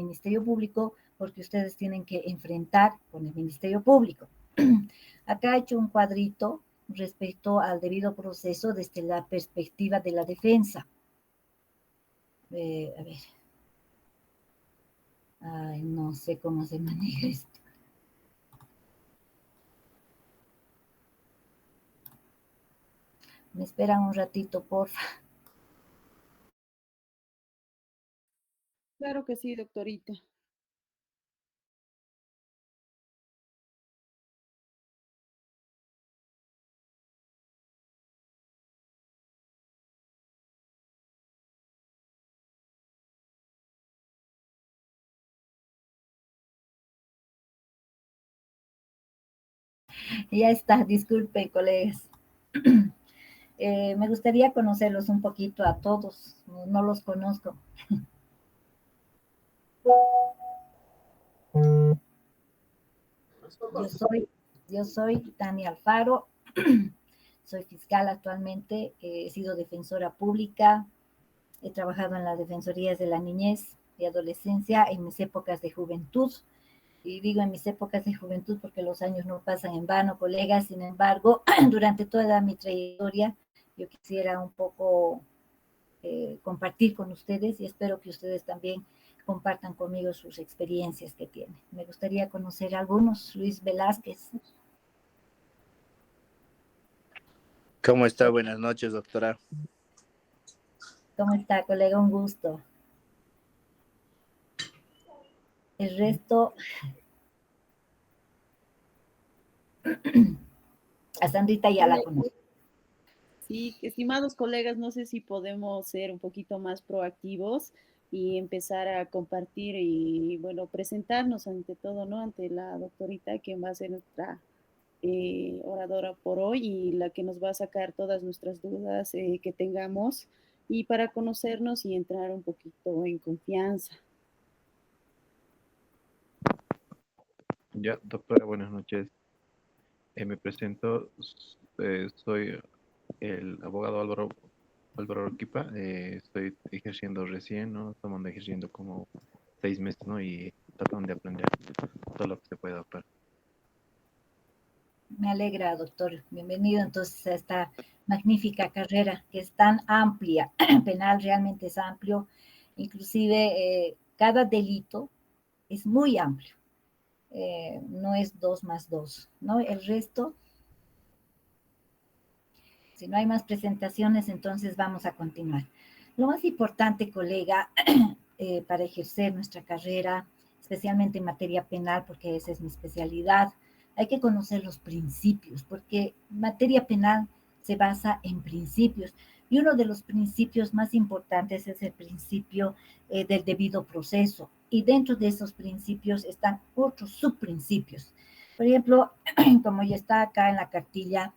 Ministerio Público, porque ustedes tienen que enfrentar con el Ministerio Público. Acá he hecho un cuadrito respecto al debido proceso desde la perspectiva de la defensa. A ver. Ay, no sé cómo se maneja esto. Me esperan un ratito, porfa. Claro que sí, doctorita. Ya está, disculpe, colegas. Me gustaría conocerlos un poquito a todos, no los conozco. Yo soy Tania Alfaro, soy fiscal actualmente, he sido defensora pública, he trabajado en las defensorías de la niñez y adolescencia en mis épocas de juventud. Y digo en mis épocas de juventud porque los años no pasan en vano, colegas. Sin embargo, durante toda mi trayectoria, yo quisiera un poco compartir con ustedes y espero que ustedes también compartan conmigo sus experiencias que tienen. Me gustaría conocer a algunos. Luis Velázquez. ¿Cómo está? Buenas noches, doctora. ¿Cómo está, colega? Un gusto. El resto, a Sandrita ya la conozco. Sí, estimados colegas, no sé si podemos ser un poquito más proactivos y empezar a compartir y, bueno, presentarnos ante todo, ¿no? Ante la doctorita que va a ser nuestra oradora por hoy y la que nos va a sacar todas nuestras dudas que tengamos y para conocernos y entrar un poquito en confianza. Ya, doctora, buenas noches. Me presento, soy el abogado Álvaro Urquipa. Estoy ejerciendo recién, ¿no? Estamos ejerciendo como 6 meses, ¿no? Y tratando de aprender todo lo que se puede, doctor. Me alegra, doctor. Bienvenido entonces a esta magnífica carrera que es tan amplia. Penal realmente es amplio. Inclusive cada delito es muy amplio. No es 2 más 2, ¿no? El resto, si no hay más presentaciones, entonces vamos a continuar. Lo más importante, colega, para ejercer nuestra carrera, especialmente en materia penal, porque esa es mi especialidad, hay que conocer los principios, porque materia penal se basa en principios. Y uno de los principios más importantes es el principio del debido proceso. Y dentro de esos principios están otros subprincipios. Por ejemplo, como ya está acá en la cartilla,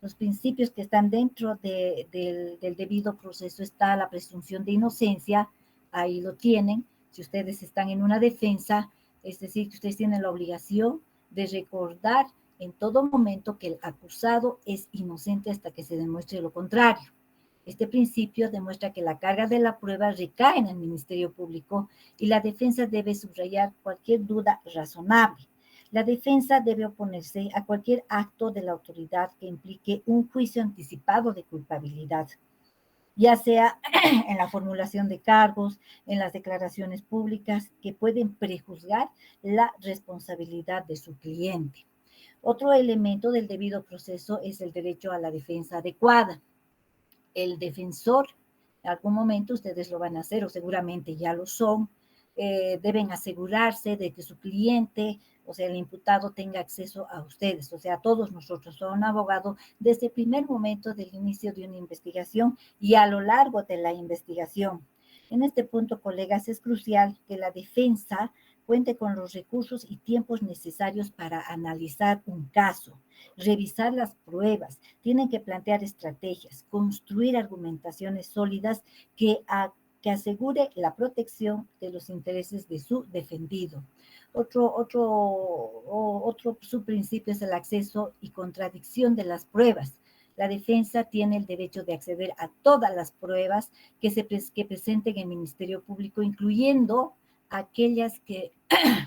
los principios que están dentro del debido proceso está la presunción de inocencia, ahí lo tienen. Si ustedes están en una defensa, es decir, que ustedes tienen la obligación de recordar en todo momento que el acusado es inocente hasta que se demuestre lo contrario. Este principio demuestra que la carga de la prueba recae en el Ministerio Público y la defensa debe subrayar cualquier duda razonable. La defensa debe oponerse a cualquier acto de la autoridad que implique un juicio anticipado de culpabilidad, ya sea en la formulación de cargos, en las declaraciones públicas que pueden prejuzgar la responsabilidad de su cliente. Otro elemento del debido proceso es el derecho a la defensa adecuada. El defensor, en algún momento ustedes lo van a hacer o seguramente ya lo son, deben asegurarse de que su cliente, o sea, el imputado tenga acceso a ustedes, o sea, a todos nosotros, a un abogado, desde el primer momento del inicio de una investigación y a lo largo de la investigación. En este punto, colegas, es crucial que la defensa cuente con los recursos y tiempos necesarios para analizar un caso, revisar las pruebas, tienen que plantear estrategias, construir argumentaciones sólidas que asegure la protección de los intereses de su defendido. Otro subprincipio es el acceso y contradicción de las pruebas. La defensa tiene el derecho de acceder a todas las pruebas que presenten el Ministerio Público, incluyendo aquellas que,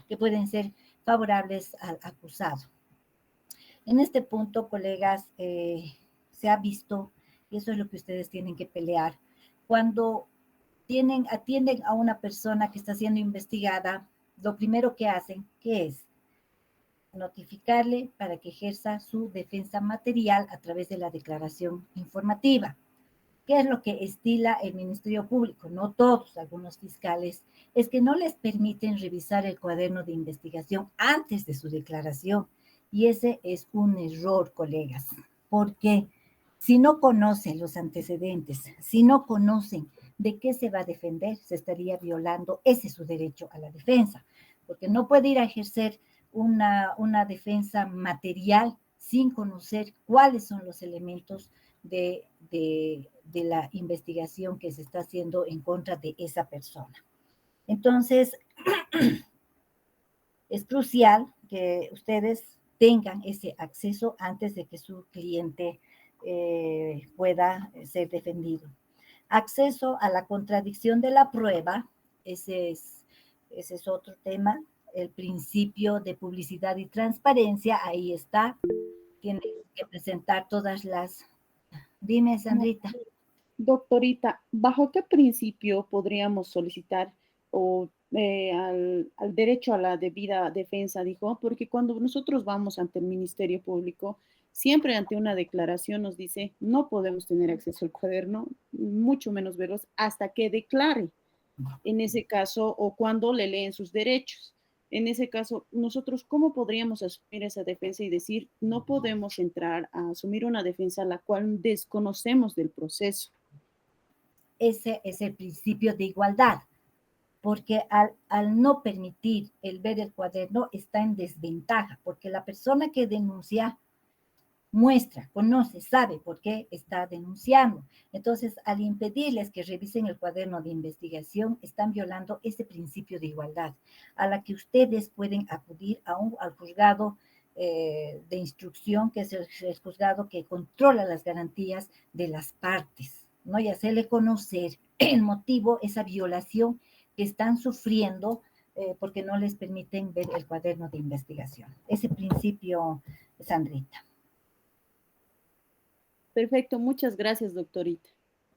que pueden ser favorables al acusado. En este punto, colegas, se ha visto, y eso es lo que ustedes tienen que pelear, cuando atienden a una persona que está siendo investigada, lo primero que hacen, ¿qué es? Notificarle para que ejerza su defensa material a través de la declaración informativa. ¿Qué es lo que estila el Ministerio Público? No todos, algunos fiscales, es que no les permiten revisar el cuaderno de investigación antes de su declaración. Y ese es un error, colegas, porque si no conocen los antecedentes, si no conocen de qué se va a defender, se estaría violando ese su derecho a la defensa, porque no puede ir a ejercer una defensa material sin conocer cuáles son los elementos de la investigación que se está haciendo en contra de esa persona. Entonces, es crucial que ustedes tengan ese acceso antes de que su cliente pueda ser defendido. Acceso a la contradicción de la prueba, ese es otro tema. El principio de publicidad y transparencia, ahí está. Tienen que presentar todas las... Dime, Sandrita. Doctorita, ¿bajo qué principio podríamos solicitar o al derecho a la debida defensa, dijo? Porque cuando nosotros vamos ante el Ministerio Público, siempre ante una declaración nos dice, no podemos tener acceso al cuaderno, mucho menos verlos, hasta que declare, en ese caso, o cuando le leen sus derechos. En ese caso, nosotros, ¿cómo podríamos asumir esa defensa y decir, no podemos entrar a asumir una defensa a la cual desconocemos del proceso? Ese es el principio de igualdad, porque al no permitir el ver el cuaderno está en desventaja, porque la persona que denuncia muestra, conoce, sabe por qué está denunciando. Entonces, al impedirles que revisen el cuaderno de investigación, están violando ese principio de igualdad, a la que ustedes pueden acudir al juzgado de instrucción, que es el juzgado que controla las garantías de las partes, ¿no? Y hacerle conocer el motivo, esa violación que están sufriendo porque no les permiten ver el cuaderno de investigación. Ese principio, Sandrita. Perfecto, muchas gracias, doctorita.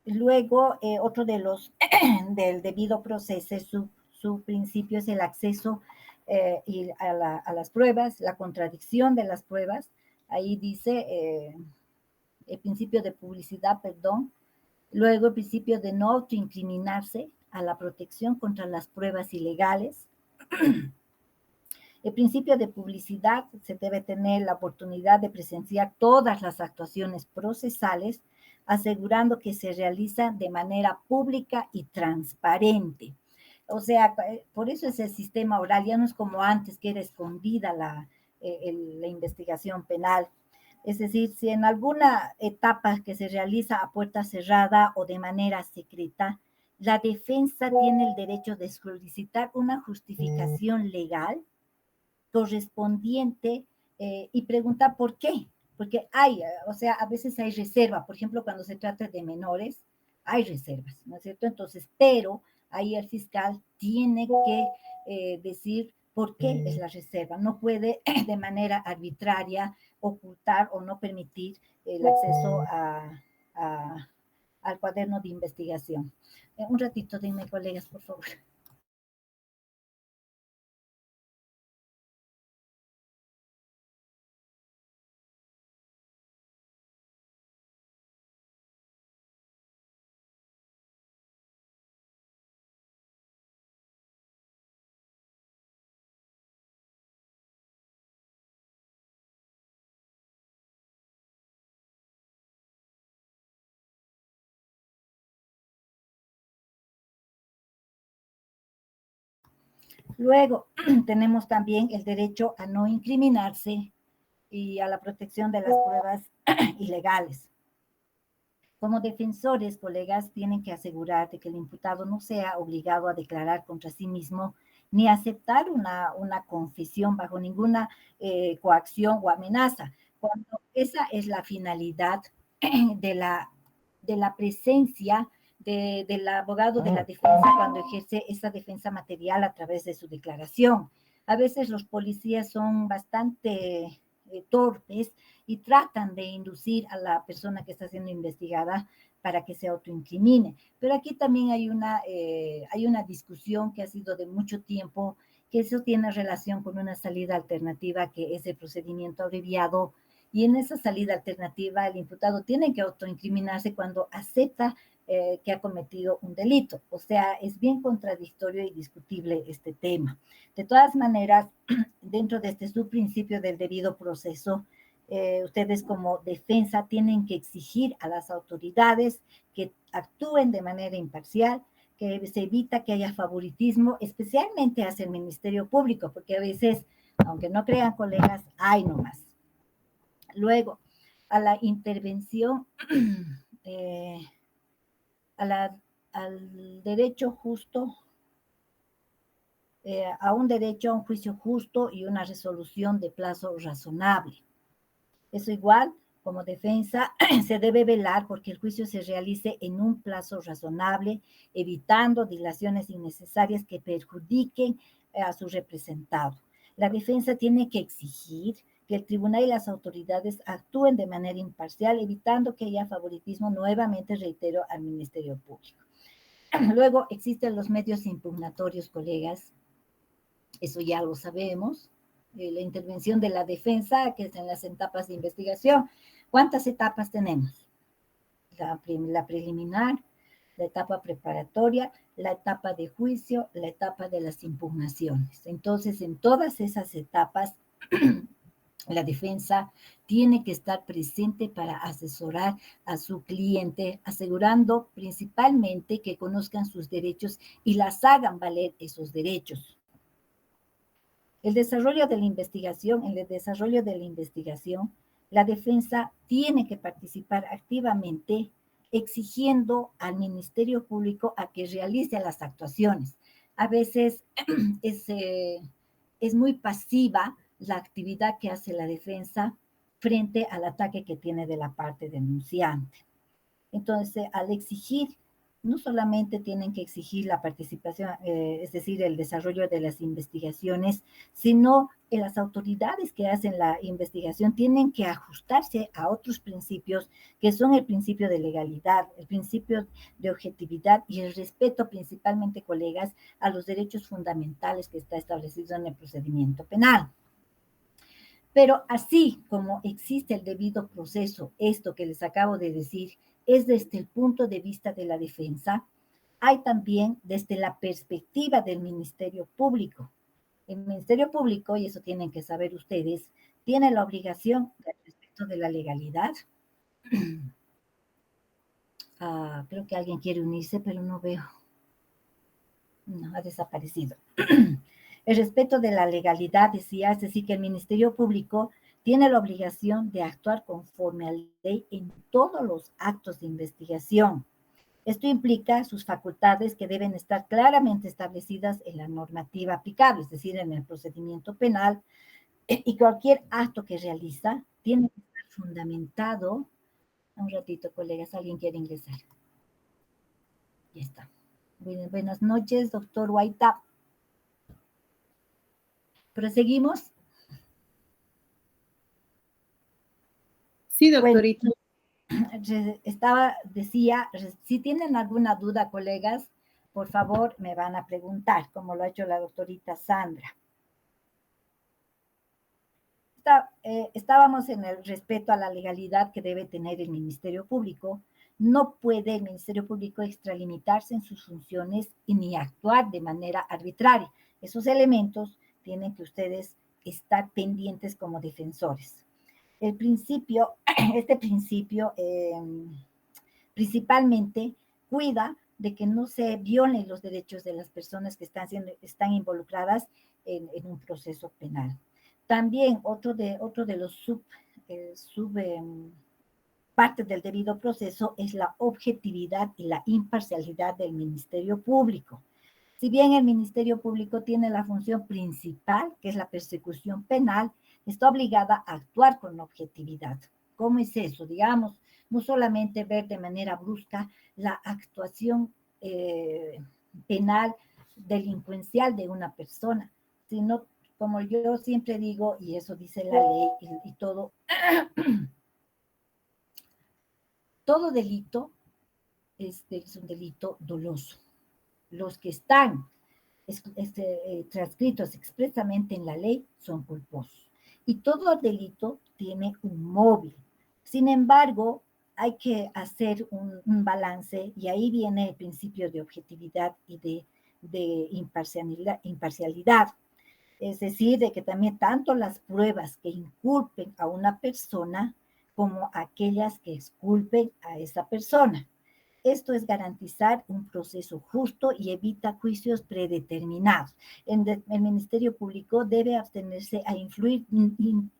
Luego, otro de los del debido proceso, su principio es el acceso a las pruebas, la contradicción de las pruebas. Ahí dice el principio de publicidad, perdón. Luego, el principio de no autoincriminarse, a la protección contra las pruebas ilegales. El principio de publicidad, se debe tener la oportunidad de presenciar todas las actuaciones procesales, asegurando que se realiza de manera pública y transparente. O sea, por eso es el sistema oral, ya no es como antes, que era escondida la investigación penal. Es decir, si en alguna etapa que se realiza a puerta cerrada o de manera secreta, la defensa tiene el derecho de solicitar una justificación legal correspondiente y pregunta por qué. Porque hay, o sea, a veces hay reserva. Por ejemplo, cuando se trata de menores, hay reservas, ¿no es cierto? Entonces, pero ahí el fiscal tiene que decir por qué es la reserva. No puede de manera arbitraria ocultar o no permitir el acceso al cuaderno de investigación. Un ratito, dime, colegas, por favor. Luego tenemos también el derecho a no incriminarse y a la protección de las pruebas ilegales. Como defensores, colegas, tienen que asegurar de que el imputado no sea obligado a declarar contra sí mismo ni aceptar una confesión bajo ninguna coacción o amenaza, cuando esa es la finalidad de la presencia del abogado de la defensa cuando ejerce esa defensa material a través de su declaración. A veces los policías son bastante torpes y tratan de inducir a la persona que está siendo investigada para que se autoincrimine. Pero aquí también hay una discusión que ha sido de mucho tiempo, que eso tiene relación con una salida alternativa que es el procedimiento abreviado, y en esa salida alternativa el imputado tiene que autoincriminarse cuando acepta que ha cometido un delito. O sea, es bien contradictorio y discutible este tema. De todas maneras, dentro de este subprincipio del debido proceso, ustedes como defensa tienen que exigir a las autoridades que actúen de manera imparcial, que se evita que haya favoritismo, especialmente hacia el Ministerio Público, porque a veces, aunque no crean colegas, hay nomás. Luego, a la intervención, al derecho justo, a un derecho a un juicio justo y una resolución de plazo razonable. Eso igual, como defensa, se debe velar porque el juicio se realice en un plazo razonable, evitando dilaciones innecesarias que perjudiquen a su representado. La defensa tiene que exigir que el tribunal y las autoridades actúen de manera imparcial, evitando que haya favoritismo, nuevamente reitero, al Ministerio Público. Luego existen los medios impugnatorios, colegas, eso ya lo sabemos. La intervención de la defensa, que es en las etapas de investigación. ¿Cuántas etapas tenemos? La preliminar, la etapa preparatoria, la etapa de juicio, la etapa de las impugnaciones. Entonces, en todas esas etapas, la defensa tiene que estar presente para asesorar a su cliente, asegurando principalmente que conozcan sus derechos y las hagan valer esos derechos. En el desarrollo de la investigación, la defensa tiene que participar activamente exigiendo al Ministerio Público a que realice las actuaciones. A veces es muy pasiva la actividad que hace la defensa frente al ataque que tiene de la parte denunciante. Entonces, al exigir, no solamente tienen que exigir la participación, es decir, el desarrollo de las investigaciones, sino que las autoridades que hacen la investigación tienen que ajustarse a otros principios que son el principio de legalidad, el principio de objetividad y el respeto principalmente, colegas, a los derechos fundamentales que está establecido en el procedimiento penal. Pero así como existe el debido proceso, esto que les acabo de decir, es desde el punto de vista de la defensa, hay también desde la perspectiva del Ministerio Público. El Ministerio Público, y eso tienen que saber ustedes, tiene la obligación respecto de la legalidad. Creo que alguien quiere unirse, pero no veo. No, ha desaparecido. El respeto de la legalidad, decía, es decir, que el Ministerio Público tiene la obligación de actuar conforme a la ley en todos los actos de investigación. Esto implica sus facultades que deben estar claramente establecidas en la normativa aplicable, es decir, en el procedimiento penal, y cualquier acto que realiza tiene que estar fundamentado. Un ratito, colegas, ¿alguien quiere ingresar? Ya está. Buenas noches, doctor Waita. ¿Proseguimos? Sí, doctorita. Bueno, decía, si tienen alguna duda, colegas, por favor, me van a preguntar, como lo ha hecho la doctorita Sandra. Estábamos en el respeto a la legalidad que debe tener el Ministerio Público. No puede el Ministerio Público extralimitarse en sus funciones y ni actuar de manera arbitraria. Esos elementos tienen que ustedes estar pendientes como defensores. Este principio principalmente cuida de que no se violen los derechos de las personas que están involucradas en un proceso penal. También otro de los partes del debido proceso es la objetividad y la imparcialidad del Ministerio Público. Si bien el Ministerio Público tiene la función principal, que es la persecución penal, está obligada a actuar con objetividad. ¿Cómo es eso? Digamos, no solamente ver de manera brusca la actuación penal, delincuencial de una persona, sino, como yo siempre digo, y eso dice la ley y todo, todo delito es un delito doloso. Los que están transcritos expresamente en la ley son culposos. Y todo delito tiene un móvil. Sin embargo, hay que hacer un balance y ahí viene el principio de objetividad y de imparcialidad. Es decir, de que también tanto las pruebas que inculpen a una persona como aquellas que exculpen a esa persona. Esto es garantizar un proceso justo y evita juicios predeterminados. El Ministerio Público debe abstenerse a influir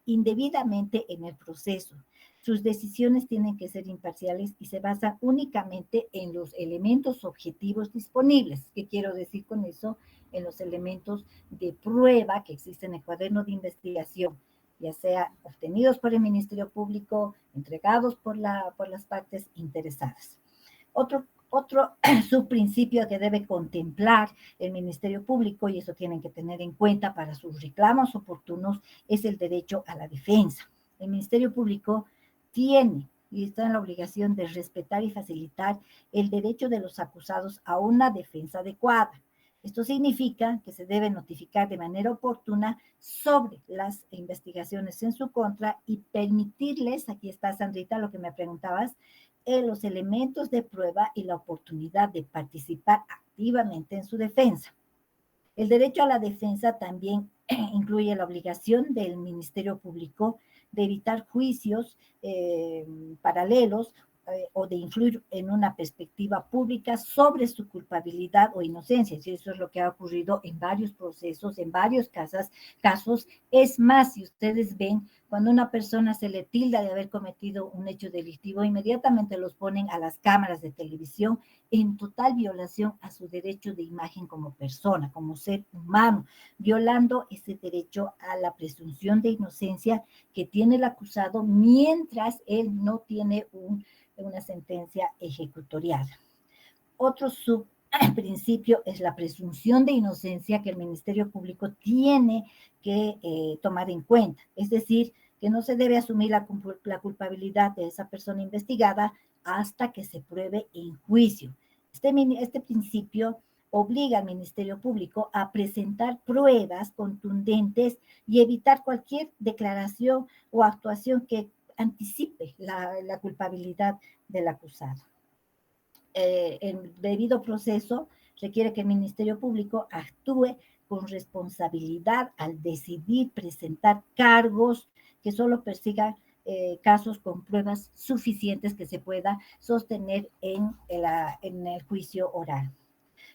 indebidamente en el proceso. Sus decisiones tienen que ser imparciales y se basan únicamente en los elementos objetivos disponibles. ¿Qué quiero decir con eso? En los elementos de prueba que existen en el cuaderno de investigación, ya sea obtenidos por el Ministerio Público, entregados por las partes interesadas. Otro subprincipio que debe contemplar el Ministerio Público, y eso tienen que tener en cuenta para sus reclamos oportunos, es el derecho a la defensa. El Ministerio Público tiene y está en la obligación de respetar y facilitar el derecho de los acusados a una defensa adecuada. Esto significa que se debe notificar de manera oportuna sobre las investigaciones en su contra y permitirles, aquí está Sandrita, lo que me preguntabas, los elementos de prueba y la oportunidad de participar activamente en su defensa. El derecho a la defensa también incluye la obligación del Ministerio Público de evitar juicios paralelos o de influir en una perspectiva pública sobre su culpabilidad o inocencia. Y eso es lo que ha ocurrido en varios procesos, en varios casos. Es más, si ustedes ven, cuando una persona se le tilda de haber cometido un hecho delictivo, inmediatamente los ponen a las cámaras de televisión en total violación a su derecho de imagen como persona, como ser humano, violando ese derecho a la presunción de inocencia que tiene el acusado mientras él no tiene una sentencia ejecutorial. Otro subprincipio es la presunción de inocencia que el Ministerio Público tiene que tomar en cuenta. Es decir, que no se debe asumir la culpabilidad de esa persona investigada hasta que se pruebe en juicio. Este principio obliga al Ministerio Público a presentar pruebas contundentes y evitar cualquier declaración o actuación que anticipe la culpabilidad del acusado. El debido proceso requiere que el Ministerio Público actúe con responsabilidad al decidir presentar cargos que solo persigan casos con pruebas suficientes que se pueda sostener en el juicio oral.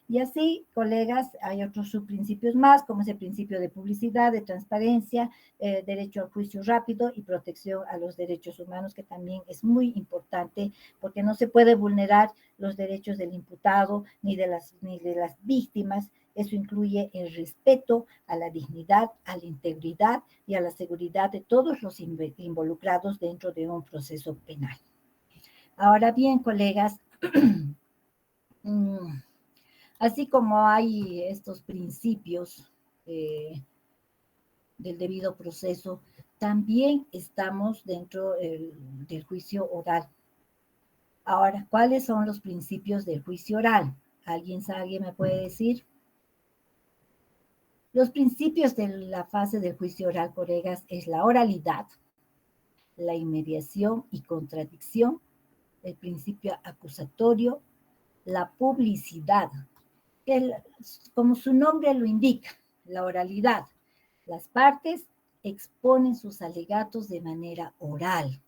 Y así, colegas, hay otros subprincipios más, como es el principio de publicidad, de transparencia, derecho al juicio rápido y protección a los derechos humanos, que también es muy importante, porque no se puede vulnerar los derechos del imputado ni de las víctimas. Eso incluye el respeto a la dignidad, a la integridad y a la seguridad de todos los involucrados dentro de un proceso penal. Ahora bien, colegas, así como hay estos principios del debido proceso, también estamos dentro del juicio oral. Ahora, ¿cuáles son los principios del juicio oral? ¿Alguien me puede decir? Los principios de la fase del juicio oral, colegas, es la oralidad, la inmediación y contradicción, el principio acusatorio, la publicidad, como su nombre lo indica, la oralidad. Las partes exponen sus alegatos de manera oral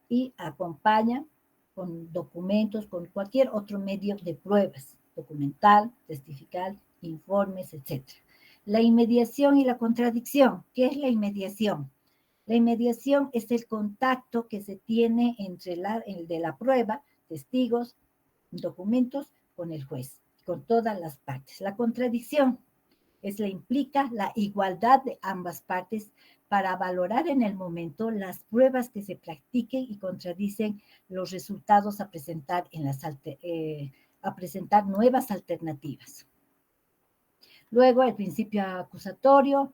y acompañan con documentos, con cualquier otro medio de pruebas, documental, testifical, informes, etc. La inmediación y la contradicción. ¿Qué es la inmediación? La inmediación es el contacto que se tiene entre el de la prueba, testigos, documentos, con el juez, con todas las partes. La contradicción implica la igualdad de ambas partes para valorar en el momento las pruebas que se practiquen y contradicen los resultados a presentar, a presentar nuevas alternativas. Luego, el principio acusatorio.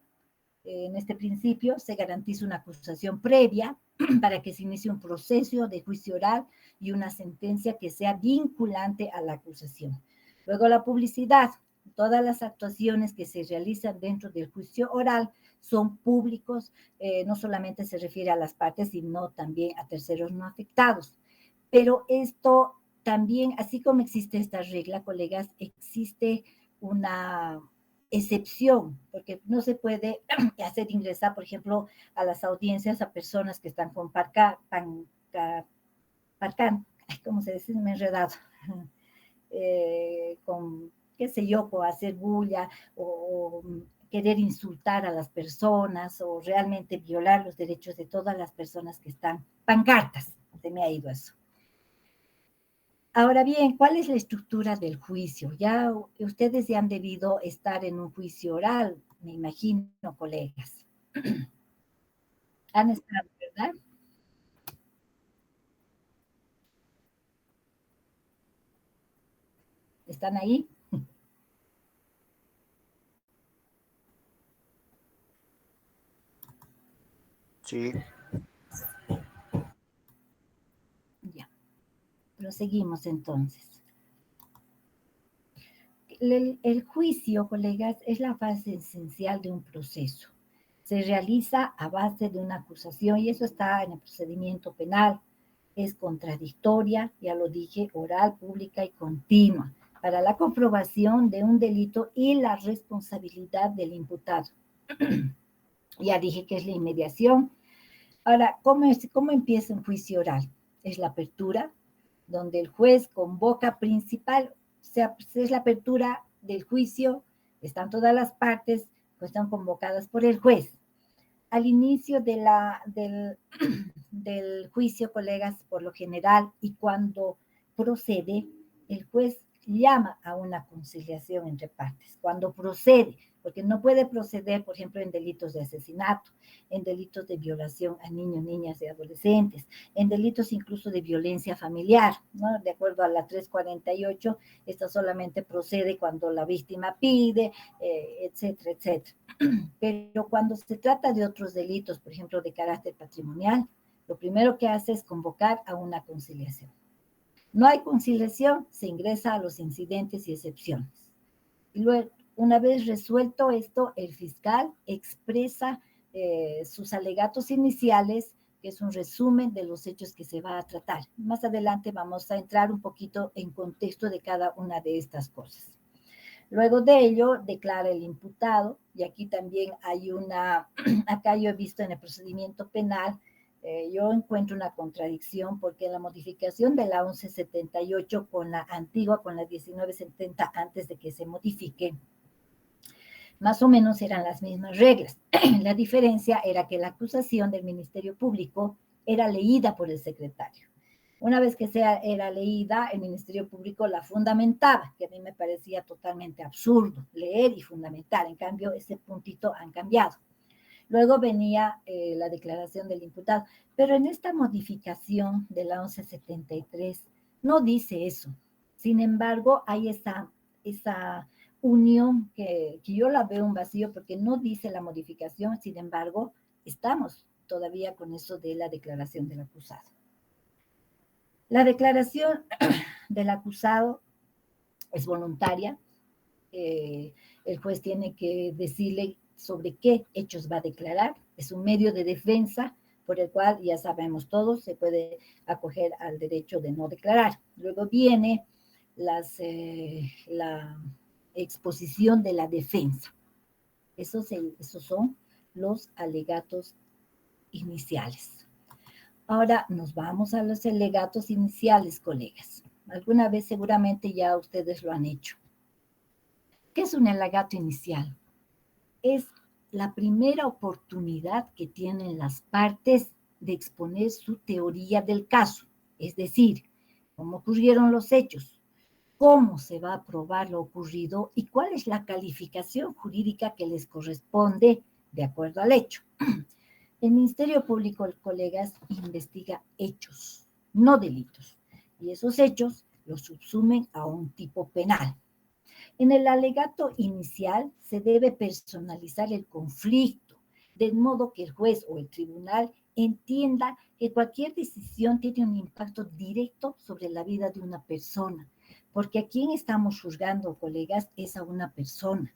En este principio se garantiza una acusación previa para que se inicie un proceso de juicio oral y una sentencia que sea vinculante a la acusación. Luego, la publicidad. Todas las actuaciones que se realizan dentro del juicio oral son públicos, no solamente se refiere a las partes, sino también a terceros no afectados. Pero esto también, así como existe esta regla, colegas, existe una excepción, porque no se puede hacer ingresar, por ejemplo, a las audiencias a personas que están con ¿cómo se dice? Me he enredado. Con, qué sé yo, por hacer bulla o querer insultar a las personas o realmente violar los derechos de todas las personas que están, pancartas, se me ha ido eso. Ahora bien, ¿cuál es la estructura del juicio? Ya ustedes ya han debido estar en un juicio oral, me imagino, colegas. Han estado, ¿verdad? ¿Están ahí? Sí. Ya. Proseguimos entonces. El juicio, colegas, es la fase esencial de un proceso. Se realiza a base de una acusación y eso está en el procedimiento penal. Es contradictoria, ya lo dije, oral, pública y continua, para la comprobación de un delito y la responsabilidad del imputado. Ya dije que es la inmediación. Ahora, ¿cómo empieza un juicio oral? Es la apertura, donde el juez convoca principal, o sea, es la apertura del juicio, están todas las partes, pues están convocadas por el juez. Al inicio del juicio, colegas, por lo general, y cuando procede, el juez llama a una conciliación entre partes. Cuando procede, porque no puede proceder, por ejemplo, en delitos de asesinato, en delitos de violación a niños, niñas y adolescentes, en delitos incluso de violencia familiar, ¿no? De acuerdo a la 348, esta solamente procede cuando la víctima pide, etcétera, etcétera. Pero cuando se trata de otros delitos, por ejemplo, de carácter patrimonial, lo primero que hace es convocar a una conciliación. No hay conciliación, se ingresa a los incidentes y excepciones. Y luego, una vez resuelto esto, el fiscal expresa sus alegatos iniciales, que es un resumen de los hechos que se va a tratar. Más adelante vamos a entrar un poquito en contexto de cada una de estas cosas. Luego de ello, declara el imputado, y aquí también hay acá yo he visto en el procedimiento penal, yo encuentro una contradicción porque la modificación de la 1178 con la antigua, con la 1970, antes de que se modifique, más o menos eran las mismas reglas. La diferencia era que la acusación del Ministerio Público era leída por el secretario. Una vez que era leída, el Ministerio Público la fundamentaba, que a mí me parecía totalmente absurdo, leer y fundamentar. En cambio, ese puntito han cambiado. Luego venía la declaración del imputado. Pero en esta modificación de la 1173 no dice eso. Sin embargo, hay esa unión que yo la veo un vacío porque no dice la modificación. Sin embargo, estamos todavía con eso de la declaración del acusado. La declaración del acusado es voluntaria. El juez tiene que decirle sobre qué hechos va a declarar. Es un medio de defensa por el cual, ya sabemos todos, se puede acoger al derecho de no declarar. Luego viene la exposición de la defensa. Esos son los alegatos iniciales. Ahora nos vamos a los alegatos iniciales, colegas. Alguna vez seguramente ya ustedes lo han hecho. ¿Qué es un alegato inicial? Es la primera oportunidad que tienen las partes de exponer su teoría del caso, es decir, cómo ocurrieron los hechos, cómo se va a probar lo ocurrido y cuál es la calificación jurídica que les corresponde de acuerdo al hecho. El Ministerio Público, colegas, investiga hechos, no delitos, y esos hechos los subsumen a un tipo penal. En el alegato inicial se debe personalizar el conflicto, de modo que el juez o el tribunal entienda que cualquier decisión tiene un impacto directo sobre la vida de una persona, porque a quien estamos juzgando, colegas, es a una persona.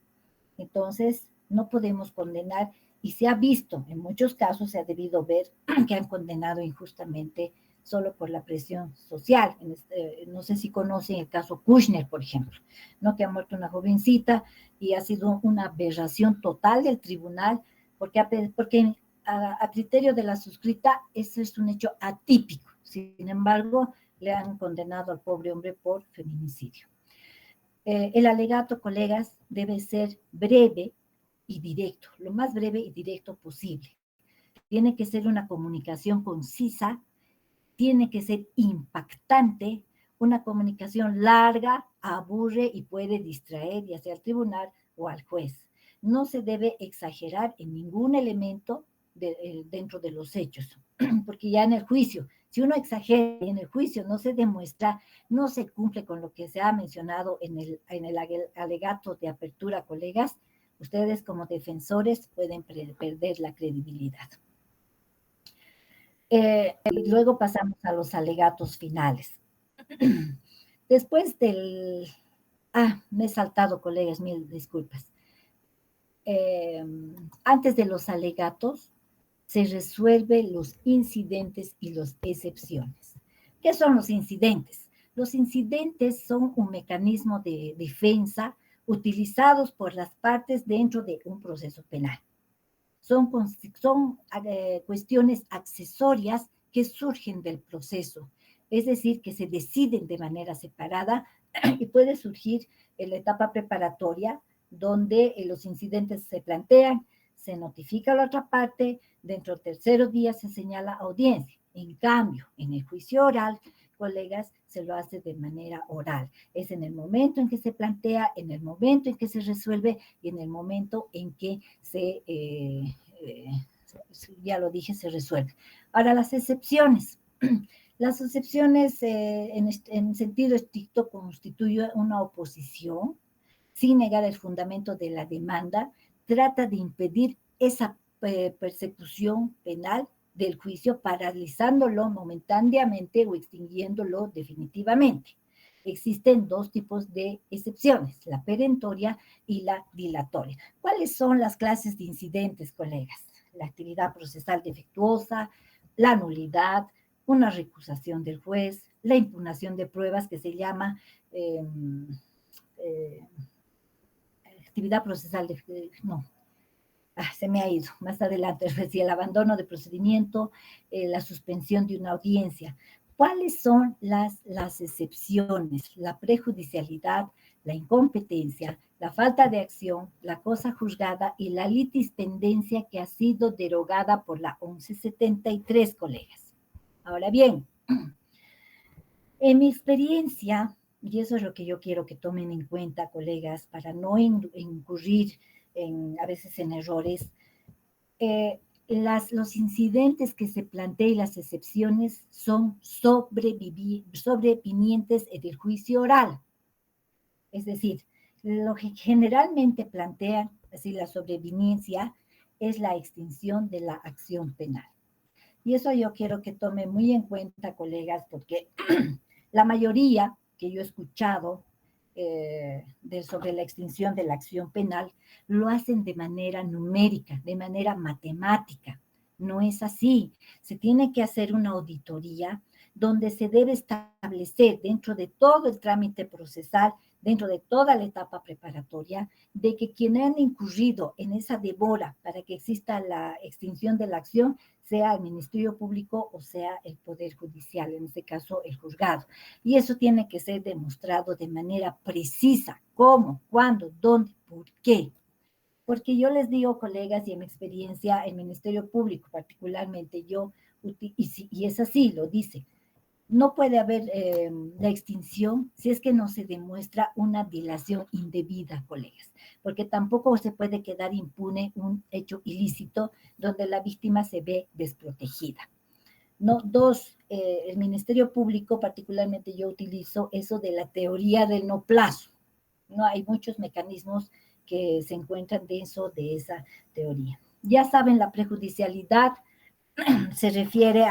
Entonces, no podemos condenar, y se ha visto, en muchos casos se ha debido ver que han condenado injustamente solo por la presión social. No sé si conocen el caso Kushner, por ejemplo, ¿no? Que ha muerto una jovencita y ha sido una aberración total del tribunal, porque a criterio de la suscrita, eso es un hecho atípico. Sin embargo, le han condenado al pobre hombre por feminicidio. El alegato, colegas, debe ser breve y directo, lo más breve y directo posible. Tiene que ser una comunicación concisa, tiene que ser impactante. Una comunicación larga aburre y puede distraer ya sea al tribunal o al juez. No se debe exagerar en ningún elemento dentro de los hechos, porque ya en el juicio, si uno exagera y en el juicio no se demuestra, no se cumple con lo que se ha mencionado en el alegato de apertura, colegas, ustedes como defensores pueden perder la credibilidad. Y luego pasamos a los alegatos finales. Después del... me he saltado, colegas, mil disculpas. Antes de los alegatos, se resuelven los incidentes y las excepciones. ¿Qué son los incidentes? Los incidentes son un mecanismo de defensa utilizados por las partes dentro de un proceso penal. Son cuestiones accesorias que surgen del proceso, es decir, que se deciden de manera separada y puede surgir en la etapa preparatoria, donde los incidentes se plantean, se notifica a la otra parte, dentro del tercer día se señala audiencia. En cambio, en el juicio oral, colegas, se lo hace de manera oral. Es en el momento en que se plantea, en el momento en que se resuelve y en el momento en que ya lo dije, se resuelve. Ahora, las excepciones. Las excepciones, en sentido estricto, constituyen una oposición sin negar el fundamento de la demanda, trata de impedir esa persecución penal del juicio, paralizándolo momentáneamente o extinguiéndolo definitivamente. Existen dos tipos de excepciones, la perentoria y la dilatoria. ¿Cuáles son las clases de incidentes, colegas? La actividad procesal defectuosa, la nulidad, una recusación del juez, la impugnación de pruebas que se llama actividad procesal se me ha ido, más adelante, es decir, el abandono de procedimiento, la suspensión de una audiencia. ¿Cuáles son las excepciones? La prejudicialidad, la incompetencia, la falta de acción, la cosa juzgada y la litispendencia que ha sido derogada por la 1173, colegas. Ahora bien, en mi experiencia, y eso es lo que yo quiero que tomen en cuenta, colegas, para no incurrir a veces en errores, los incidentes que se plantean y las excepciones son sobrevinientes del juicio oral. Es decir, lo que generalmente plantean, así la sobreviniencia, es la extinción de la acción penal. Y eso yo quiero que tomen muy en cuenta, colegas, porque la mayoría que yo he escuchado sobre la extinción de la acción penal lo hacen de manera numérica, de manera matemática. No es así. Se tiene que hacer una auditoría donde se debe establecer dentro de todo el trámite procesal, dentro de toda la etapa preparatoria, de que quienes han incurrido en esa demora para que exista la extinción de la acción sea el Ministerio Público o sea el Poder Judicial, en este caso el juzgado. Y eso tiene que ser demostrado de manera precisa, cómo, cuándo, dónde, por qué. Porque yo les digo, colegas, y en mi experiencia, el Ministerio Público particularmente, y es así, lo dice, no puede haber la extinción si es que no se demuestra una dilación indebida, colegas, porque tampoco se puede quedar impune un hecho ilícito donde la víctima se ve desprotegida. No, dos, el Ministerio Público, particularmente yo utilizo eso de la teoría del no plazo. No hay muchos mecanismos que se encuentran dentro de esa teoría. Ya saben, la prejudicialidad se refiere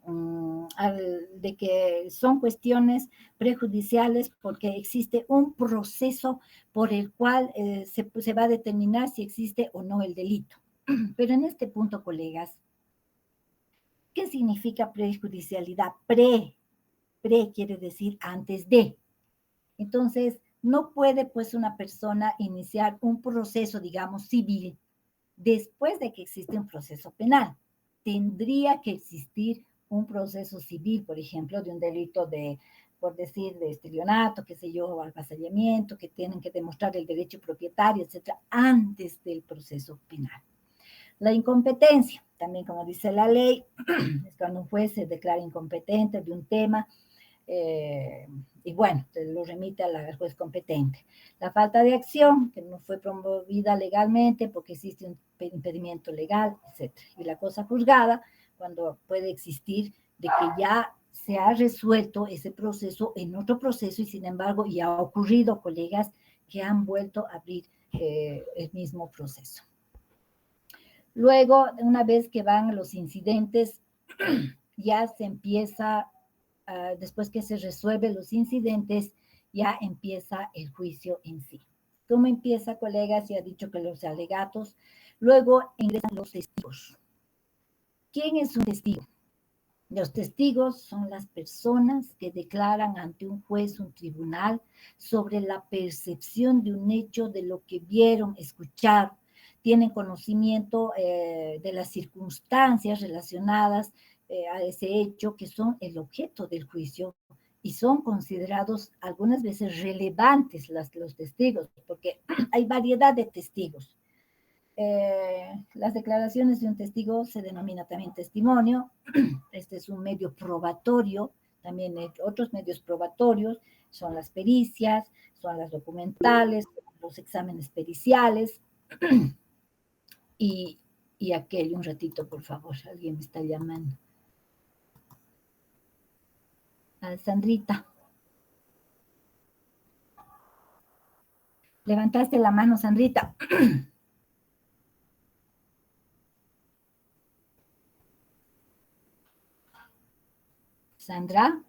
de que son cuestiones prejudiciales porque existe un proceso por el cual se va a determinar si existe o no el delito. Pero en este punto, colegas, ¿qué significa prejudicialidad? Pre quiere decir antes de. Entonces, no puede pues una persona iniciar un proceso, digamos, civil después de que existe un proceso penal. Tendría que existir un proceso civil, por ejemplo, de un delito de, por decir, de estelionato, qué sé yo, avasallamiento, que tienen que demostrar el derecho propietario, etcétera, antes del proceso penal. La incompetencia, también como dice la ley, es cuando un juez se declara incompetente de un tema, y bueno, se lo remite al juez competente. La falta de acción, que no fue promovida legalmente porque existe un impedimento legal, etc. Y la cosa juzgada, cuando puede existir de que ya se ha resuelto ese proceso en otro proceso y sin embargo ya ha ocurrido, colegas, que han vuelto a abrir el mismo proceso. Luego, una vez que van los incidentes, ya se empieza, después que se resuelven los incidentes, ya empieza el juicio en sí. ¿Cómo empieza, colegas? Ya he dicho que los alegatos. Luego ingresan los testigos. ¿Quién es un testigo? Los testigos son las personas que declaran ante un juez, un tribunal, sobre la percepción de un hecho, de lo que vieron, escucharon, tienen conocimiento de las circunstancias relacionadas a ese hecho, que son el objeto del juicio y son considerados algunas veces relevantes los testigos, porque hay variedad de testigos. Las declaraciones de un testigo se denomina también testimonio. Este es un medio probatorio. También hay otros medios probatorios, son las pericias, son las documentales, los exámenes periciales. Y aquel, un ratito, por favor, alguien me está llamando. Sandrita. Levantaste la mano, Sandrita. Sandra.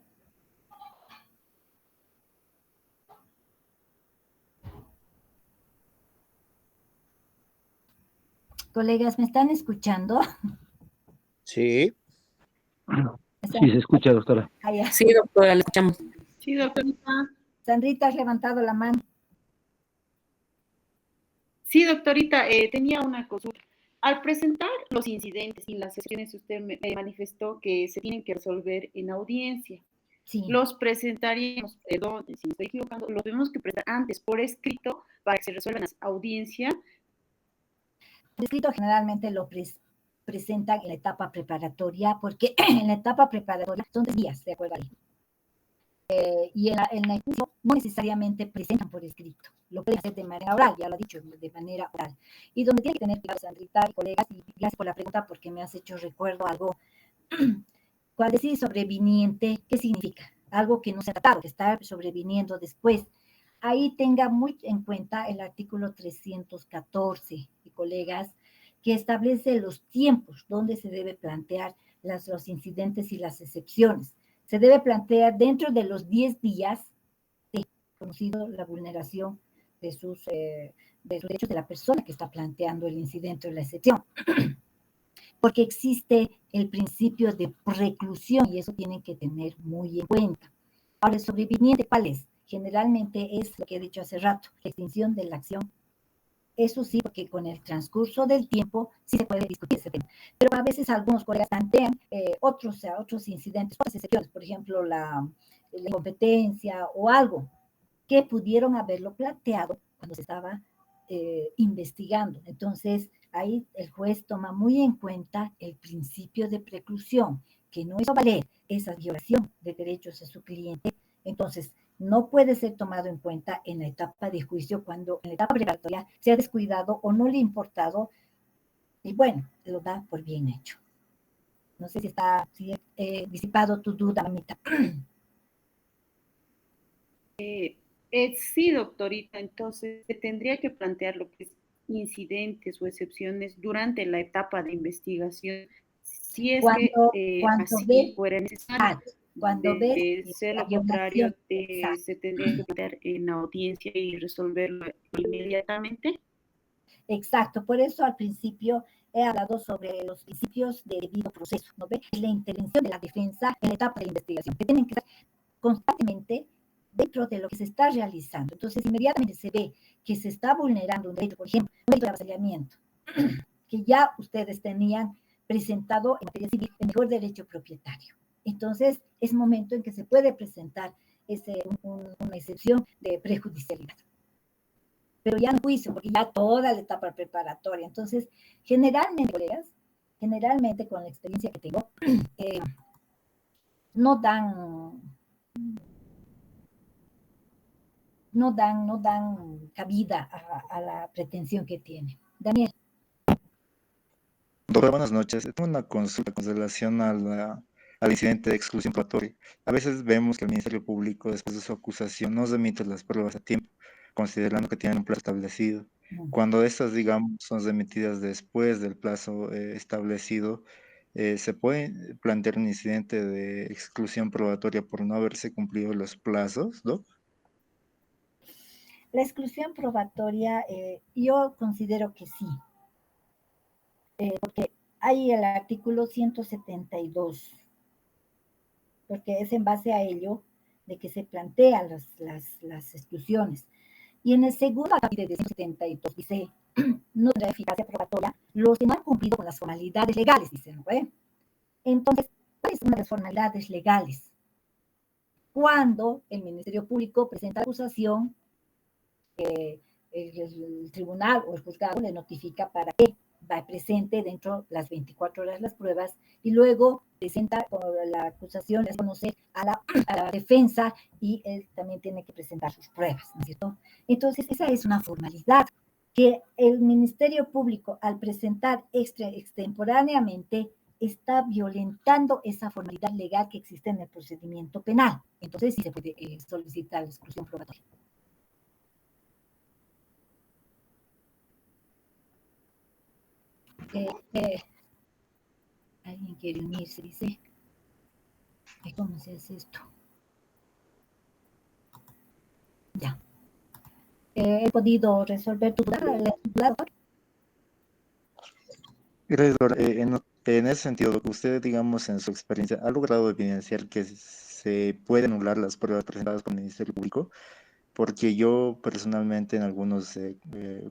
Colegas, ¿me están escuchando? Sí. Sí, se escucha, doctora. Sí, doctora, le escuchamos. Sí, doctorita. Sandrita, has levantado la mano. Sí, doctorita, tenía una consulta. Al presentar los incidentes y las sesiones, usted me manifestó que se tienen que resolver en audiencia. Sí. Los presentaríamos, perdón, si me estoy equivocando, los tenemos que presentar antes por escrito para que se resuelvan las audiencias. El escrito generalmente lo presentan en la etapa preparatoria, porque en la etapa preparatoria son 3 días, de acuerdo a la ley. Y en el juicio no necesariamente presentan por escrito, lo pueden hacer de manera oral, ya lo he dicho, de manera oral. Y donde tiene que tener cuidado, Sandrita y colegas, y gracias por la pregunta porque me has hecho recuerdo algo. Cuando decís sobreviniente, ¿qué significa? Algo que no se ha tratado, que está sobreviniendo después. Ahí tenga muy en cuenta el artículo 314, y colegas, que establece los tiempos donde se debe plantear los incidentes y las excepciones. Se debe plantear dentro de los 10 días de conocido la vulneración de sus derechos de la persona que está planteando el incidente o la excepción. Porque existe el principio de preclusión y eso tienen que tener muy en cuenta. Ahora, el sobreviviente, ¿cuál es? Generalmente es lo que he dicho hace rato, la extinción de la acción. Eso sí, porque con el transcurso del tiempo sí se puede discutir ese tema. Pero a veces algunos colegas plantean otros incidentes, otras excepciones, por ejemplo, la incompetencia o algo, que pudieron haberlo planteado cuando se estaba investigando. Entonces, ahí el juez toma muy en cuenta el principio de preclusión, que no hizo valer esa violación de derechos de su cliente, entonces no puede ser tomado en cuenta en la etapa de juicio cuando en la etapa preparatoria se ha descuidado o no le ha importado y bueno, lo da por bien hecho. No sé si he disipado tu duda, mamita. Sí, doctorita, entonces se tendría que plantear lo que es incidentes o excepciones durante la etapa de investigación, si es que Cuando así ves, fuera necesario. cuando ves De ser la lo contrario, violación, exacto. se tendría que plantear en la audiencia y resolverlo inmediatamente. Exacto, por eso al principio he hablado sobre los principios de debido proceso, ¿no ve? La intervención de la defensa en la etapa de investigación, que tienen que estar constantemente dentro de lo que se está realizando. Entonces, inmediatamente se ve que se está vulnerando un derecho, por ejemplo, un derecho de avasallamiento, que ya ustedes tenían presentado en materia civil el mejor derecho propietario. Entonces, es momento en que se puede presentar una excepción de prejudicialidad. Pero ya en juicio, porque ya toda la etapa preparatoria. Entonces, generalmente, colegas, generalmente con la experiencia que tengo, no dan cabida a la pretensión que tiene. Daniel. Doctora, buenas noches. Tengo una consulta con relación al incidente de exclusión probatoria. A veces vemos que el Ministerio Público, después de su acusación, no remite las pruebas a tiempo, considerando que tienen un plazo establecido. Cuando estas, digamos, son remitidas después del plazo establecido, ¿se puede plantear un incidente de exclusión probatoria por no haberse cumplido los plazos, ¿no? La exclusión probatoria, yo considero que sí, porque hay el artículo 172, porque es en base a ello de que se plantean las exclusiones. Y en el segundo capítulo de 172 dice, no tendrá eficacia probatoria los que no han cumplido con las formalidades legales, dicen, ¿no? Entonces, ¿cuáles son las formalidades legales? Cuando el Ministerio Público presenta acusación, el tribunal o el juzgado le notifica para que va presente dentro de las 24 horas las pruebas y luego presenta la acusación, le hace conocer a la defensa y él también tiene que presentar sus pruebas, ¿no es cierto? Entonces, esa es una formalidad que el Ministerio Público, al presentar extemporáneamente, está violentando esa formalidad legal que existe en el procedimiento penal. Entonces, sí se puede solicitar la exclusión probatoria. Alguien quiere unirse, dice. ¿Cómo se hace esto? Ya. He podido resolver tu duda. Gracias, doctor. En ese sentido, lo que usted, digamos, en su experiencia, ha logrado evidenciar que se pueden anular las pruebas presentadas por el Ministerio Público, porque yo personalmente en algunos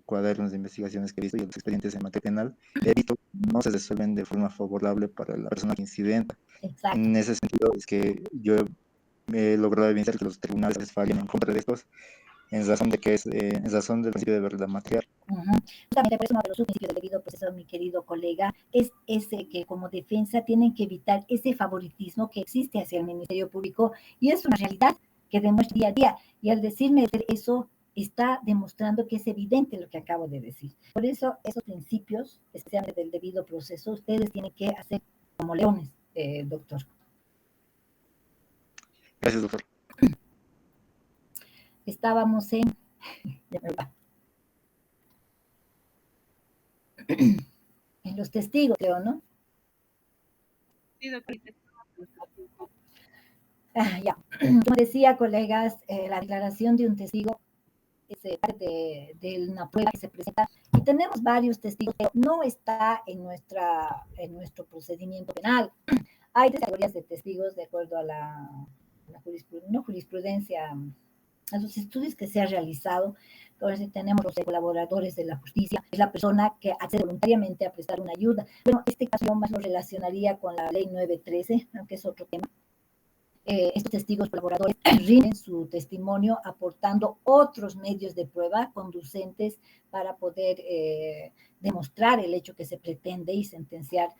cuadernos de investigaciones que he visto y en los expedientes en materia penal, he visto que no se resuelven de forma favorable para la persona que incidenta. Exacto. En ese sentido, es que yo he logrado evidenciar que los tribunales a veces fallan en contra de estos, en razón de que en razón del principio de verdad material. Justamente por eso uno de los principios del debido proceso, mi querido colega, es ese que como defensa tienen que evitar ese favoritismo que existe hacia el Ministerio Público y es una realidad que demuestra día a día. Y al decirme eso, está demostrando que es evidente lo que acabo de decir. Por eso esos principios, especialmente del debido proceso, ustedes tienen que hacer como leones, doctor. Gracias, doctor. Estábamos en los testigos, creo, ¿no? Sí, doctorita. Ya. Como decía, colegas, la declaración de un testigo es parte de una prueba que se presenta y tenemos varios testigos, pero no está en nuestro procedimiento penal. Hay categorías de testigos de acuerdo a la jurisprudencia, a los estudios que se han realizado. Entonces tenemos los colaboradores de la justicia, es la persona que accede voluntariamente a prestar una ayuda. Bueno, este caso yo más lo relacionaría con la ley 913, aunque es otro tema. Estos testigos colaboradores rinden su testimonio aportando otros medios de prueba conducentes para poder demostrar el hecho que se pretende y sentenciar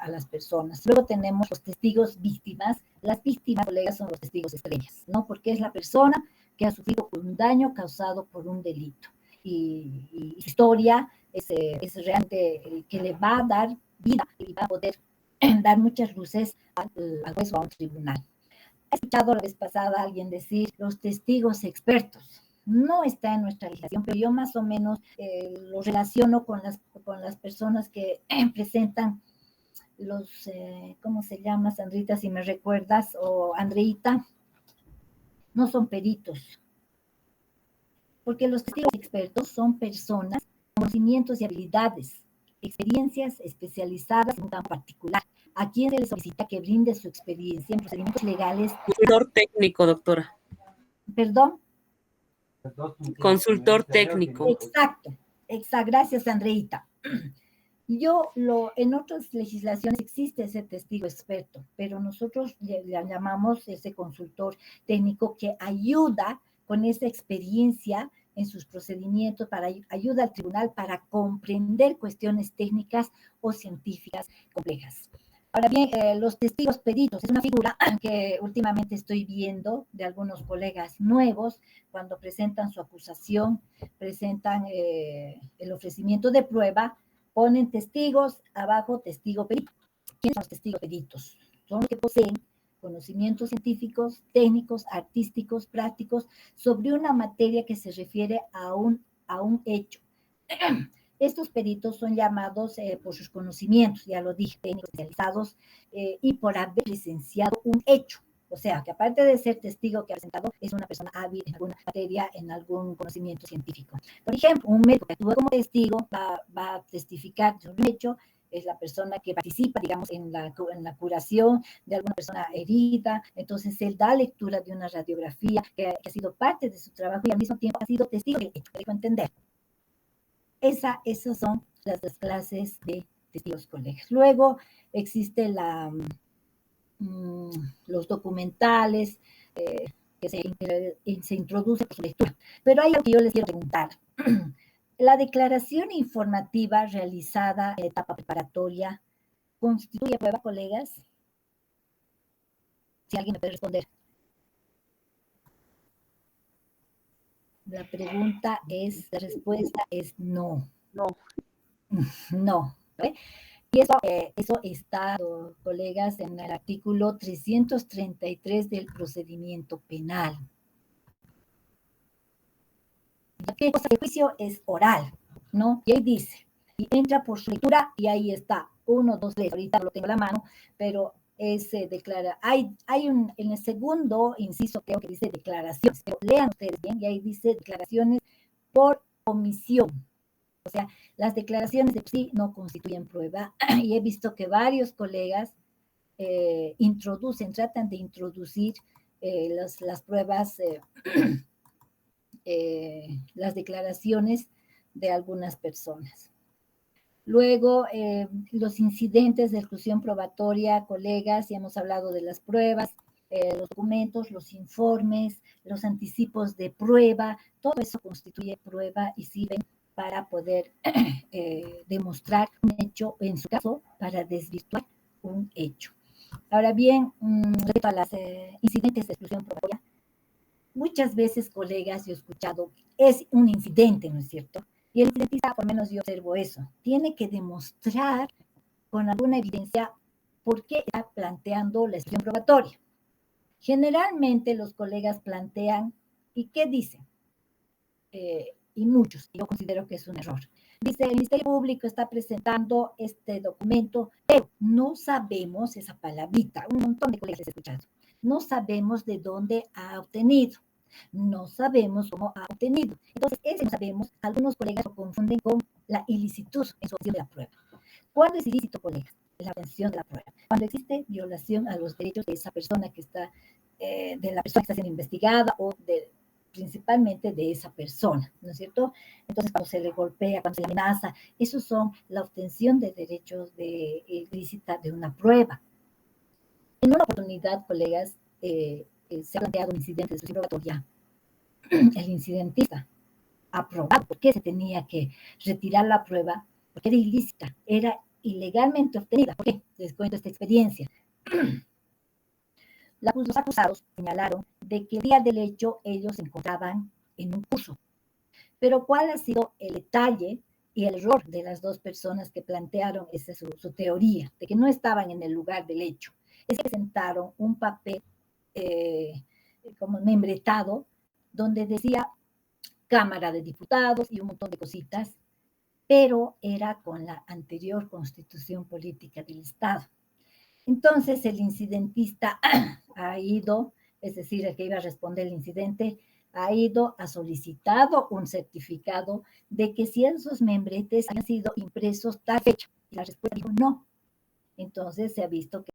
a las personas. Luego tenemos los testigos víctimas. Las víctimas, colegas, son los testigos estrellas, ¿no? Porque es la persona que ha sufrido un daño causado por un delito. Y su historia es realmente que le va a dar vida y va a poder dar muchas luces al juez o a un tribunal. He escuchado la vez pasada a alguien decir los testigos expertos. No está en nuestra legislación, pero yo más o menos lo relaciono con las personas que presentan los, ¿cómo se llama, Sandrita, si me recuerdas, o Andreita? No son peritos, porque los testigos expertos son personas con conocimientos y habilidades, experiencias especializadas en un campo particular. ¿A quién se le solicita que brinde su experiencia en procedimientos legales? Consultor técnico, doctora. ¿Perdón? Consultor técnico. Exacto. Gracias, Andreita. En otras legislaciones existe ese testigo experto, pero nosotros le llamamos ese consultor técnico que ayuda con esa experiencia en sus procedimientos, ayuda al tribunal para comprender cuestiones técnicas o científicas complejas. Ahora bien, los testigos peritos es una figura que últimamente estoy viendo de algunos colegas nuevos cuando presentan su acusación, presentan el ofrecimiento de prueba, ponen testigos, abajo testigo perito. ¿Quiénes son los testigos peritos? Son los que poseen conocimientos científicos, técnicos, artísticos, prácticos sobre una materia que se refiere a un hecho. Estos peritos son llamados por sus conocimientos, ya lo dije, técnicos especializados y por haber presenciado un hecho. O sea, que aparte de ser testigo que ha presentado, es una persona hábil en alguna materia, en algún conocimiento científico. Por ejemplo, un médico que actúa como testigo va a testificar sobre un hecho, es la persona que participa, digamos, en la curación de alguna persona herida. Entonces, él da lectura de una radiografía que ha sido parte de su trabajo y al mismo tiempo ha sido testigo del hecho, dejo entender. Esas son las dos clases de testigos colegas. Luego existe los documentales que se introduce por su lectura. Pero hay algo que yo les quiero preguntar. La declaración informativa realizada en la etapa preparatoria ¿constituye prueba, colegas? Si alguien me puede responder. La respuesta es no. No. No. ¿Ve? Y eso está, colegas, en el artículo 333 del procedimiento penal. ¿Qué cosa de juicio es oral? ¿No? Y ahí dice, y entra por su lectura, y ahí está, 1, 2, 3, ahorita no lo tengo a la mano, pero se declara, en el segundo inciso creo que dice declaraciones, pero lean ustedes bien, y ahí dice declaraciones por omisión. O sea, las declaraciones de sí no constituyen prueba, y he visto que varios colegas tratan de introducir las pruebas, las declaraciones de algunas personas. Luego, los incidentes de exclusión probatoria, colegas, ya hemos hablado de las pruebas, los documentos, los informes, los anticipos de prueba, todo eso constituye prueba y sirven para poder demostrar un hecho, en su caso, para desvirtuar un hecho. Ahora bien, respecto a los incidentes de exclusión probatoria, muchas veces, colegas, yo he escuchado, es un incidente, ¿no es cierto? Y el incidentista, por lo menos yo observo eso, tiene que demostrar con alguna evidencia por qué está planteando la exclusión probatoria. Generalmente los colegas plantean, ¿y qué dicen? Y muchos, yo considero que es un error. Dice, el Ministerio Público está presentando este documento, pero no sabemos esa palabrita, un montón de colegas he escuchado, no sabemos de dónde ha obtenido, no sabemos cómo ha obtenido. Entonces, ese no sabemos, algunos colegas lo confunden con la ilicitud en su obtención de la prueba. ¿Cuándo es ilícito, colegas? La obtención de la prueba. Cuando existe violación a los derechos de esa persona que está, de la persona que está siendo investigada o principalmente de esa persona, ¿no es cierto? Entonces, cuando se le golpea, cuando se le amenaza, esos son la obtención de derechos ilícita de una prueba. En una oportunidad, colegas, se ha planteado un incidente de exclusión probatoria. El incidentista ha probado por qué se tenía que retirar la prueba, porque era ilícita, era ilegalmente obtenida. ¿Por qué? Les cuento esta experiencia. Los acusados señalaron de que el día del hecho ellos se encontraban en un curso. Pero ¿cuál ha sido el detalle y el error de las dos personas que plantearon esa su teoría, de que no estaban en el lugar del hecho? Es que presentaron un papel como membretado, donde decía Cámara de Diputados y un montón de cositas, pero era con la anterior constitución política del Estado. Entonces el incidentista ha ido, es decir, el que iba a responder el incidente, ha solicitado un certificado de que si esos membretes han sido impresos tal fecha. Y la respuesta dijo no. Entonces se ha visto que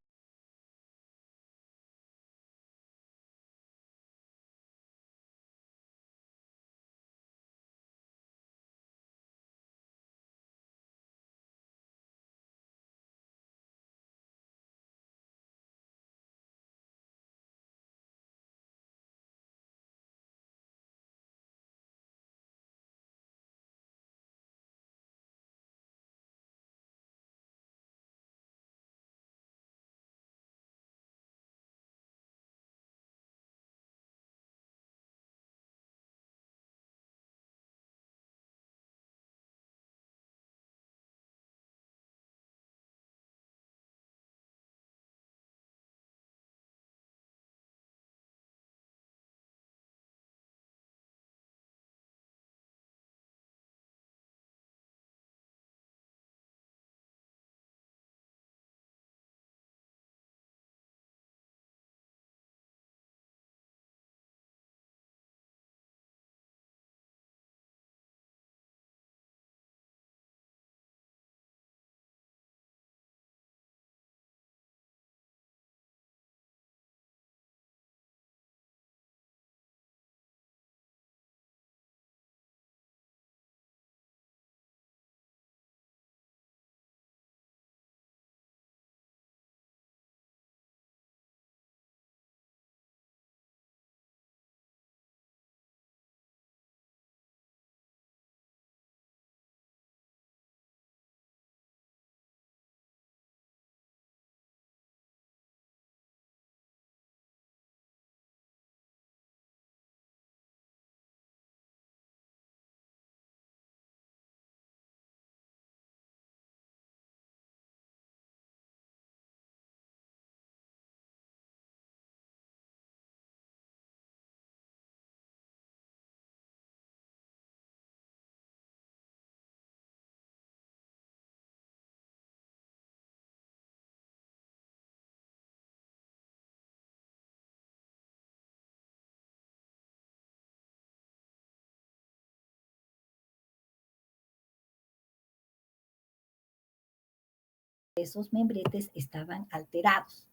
esos membretes estaban alterados.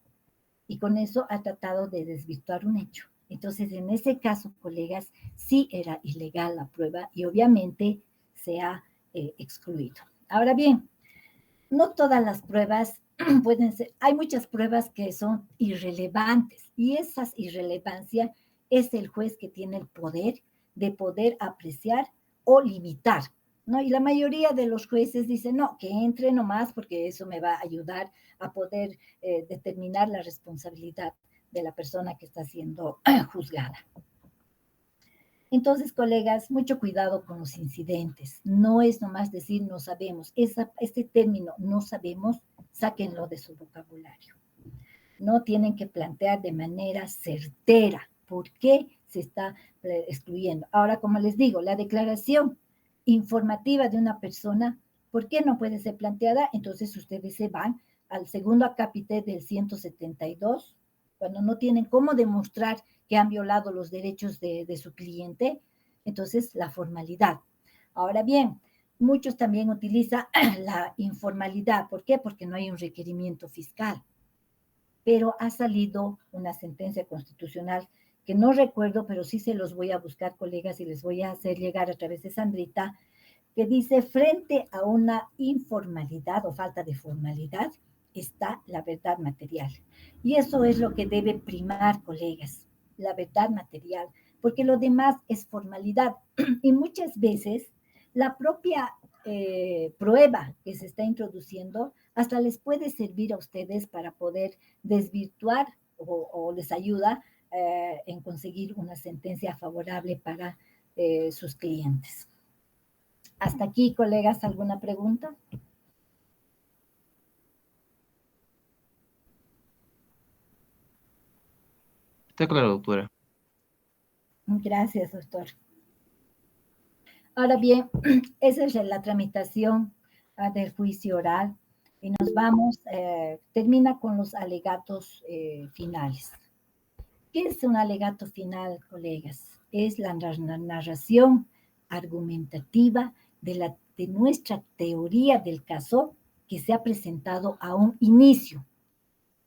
Y con eso ha tratado de desvirtuar un hecho. Entonces, en ese caso, colegas, sí era ilegal la prueba y obviamente se ha excluido. Ahora bien, no todas las pruebas pueden ser, hay muchas pruebas que son irrelevantes y esa irrelevancia es el juez que tiene el poder de poder apreciar o limitar, ¿no? Y la mayoría de los jueces dicen, no, que entre nomás porque eso me va a ayudar a poder determinar la responsabilidad de la persona que está siendo juzgada. Entonces, colegas, mucho cuidado con los incidentes. No es nomás decir no sabemos. Este término no sabemos, sáquenlo de su vocabulario. No tienen que plantear de manera certera por qué se está excluyendo. Ahora, como les digo, la declaración informativa de una persona, ¿por qué no puede ser planteada? Entonces ustedes se van al segundo acápite del 172, cuando no tienen cómo demostrar que han violado los derechos de su cliente, entonces la formalidad. Ahora bien, muchos también utilizan la informalidad. ¿Por qué? Porque no hay un requerimiento fiscal. Pero ha salido una sentencia constitucional que no recuerdo, pero sí se los voy a buscar, colegas, y les voy a hacer llegar a través de Sandrita, que dice, frente a una informalidad o falta de formalidad, está la verdad material. Y eso es lo que debe primar, colegas, la verdad material, porque lo demás es formalidad. Y muchas veces la propia prueba que se está introduciendo hasta les puede servir a ustedes para poder desvirtuar o les ayuda en conseguir una sentencia favorable para sus clientes. Hasta aquí, colegas, ¿alguna pregunta? Está claro, doctora. Gracias, doctor. Ahora bien, esa es la tramitación del juicio oral y nos vamos, termina con los alegatos finales. ¿Qué es un alegato final, colegas? Es la narración argumentativa de nuestra teoría del caso que se ha presentado a un inicio.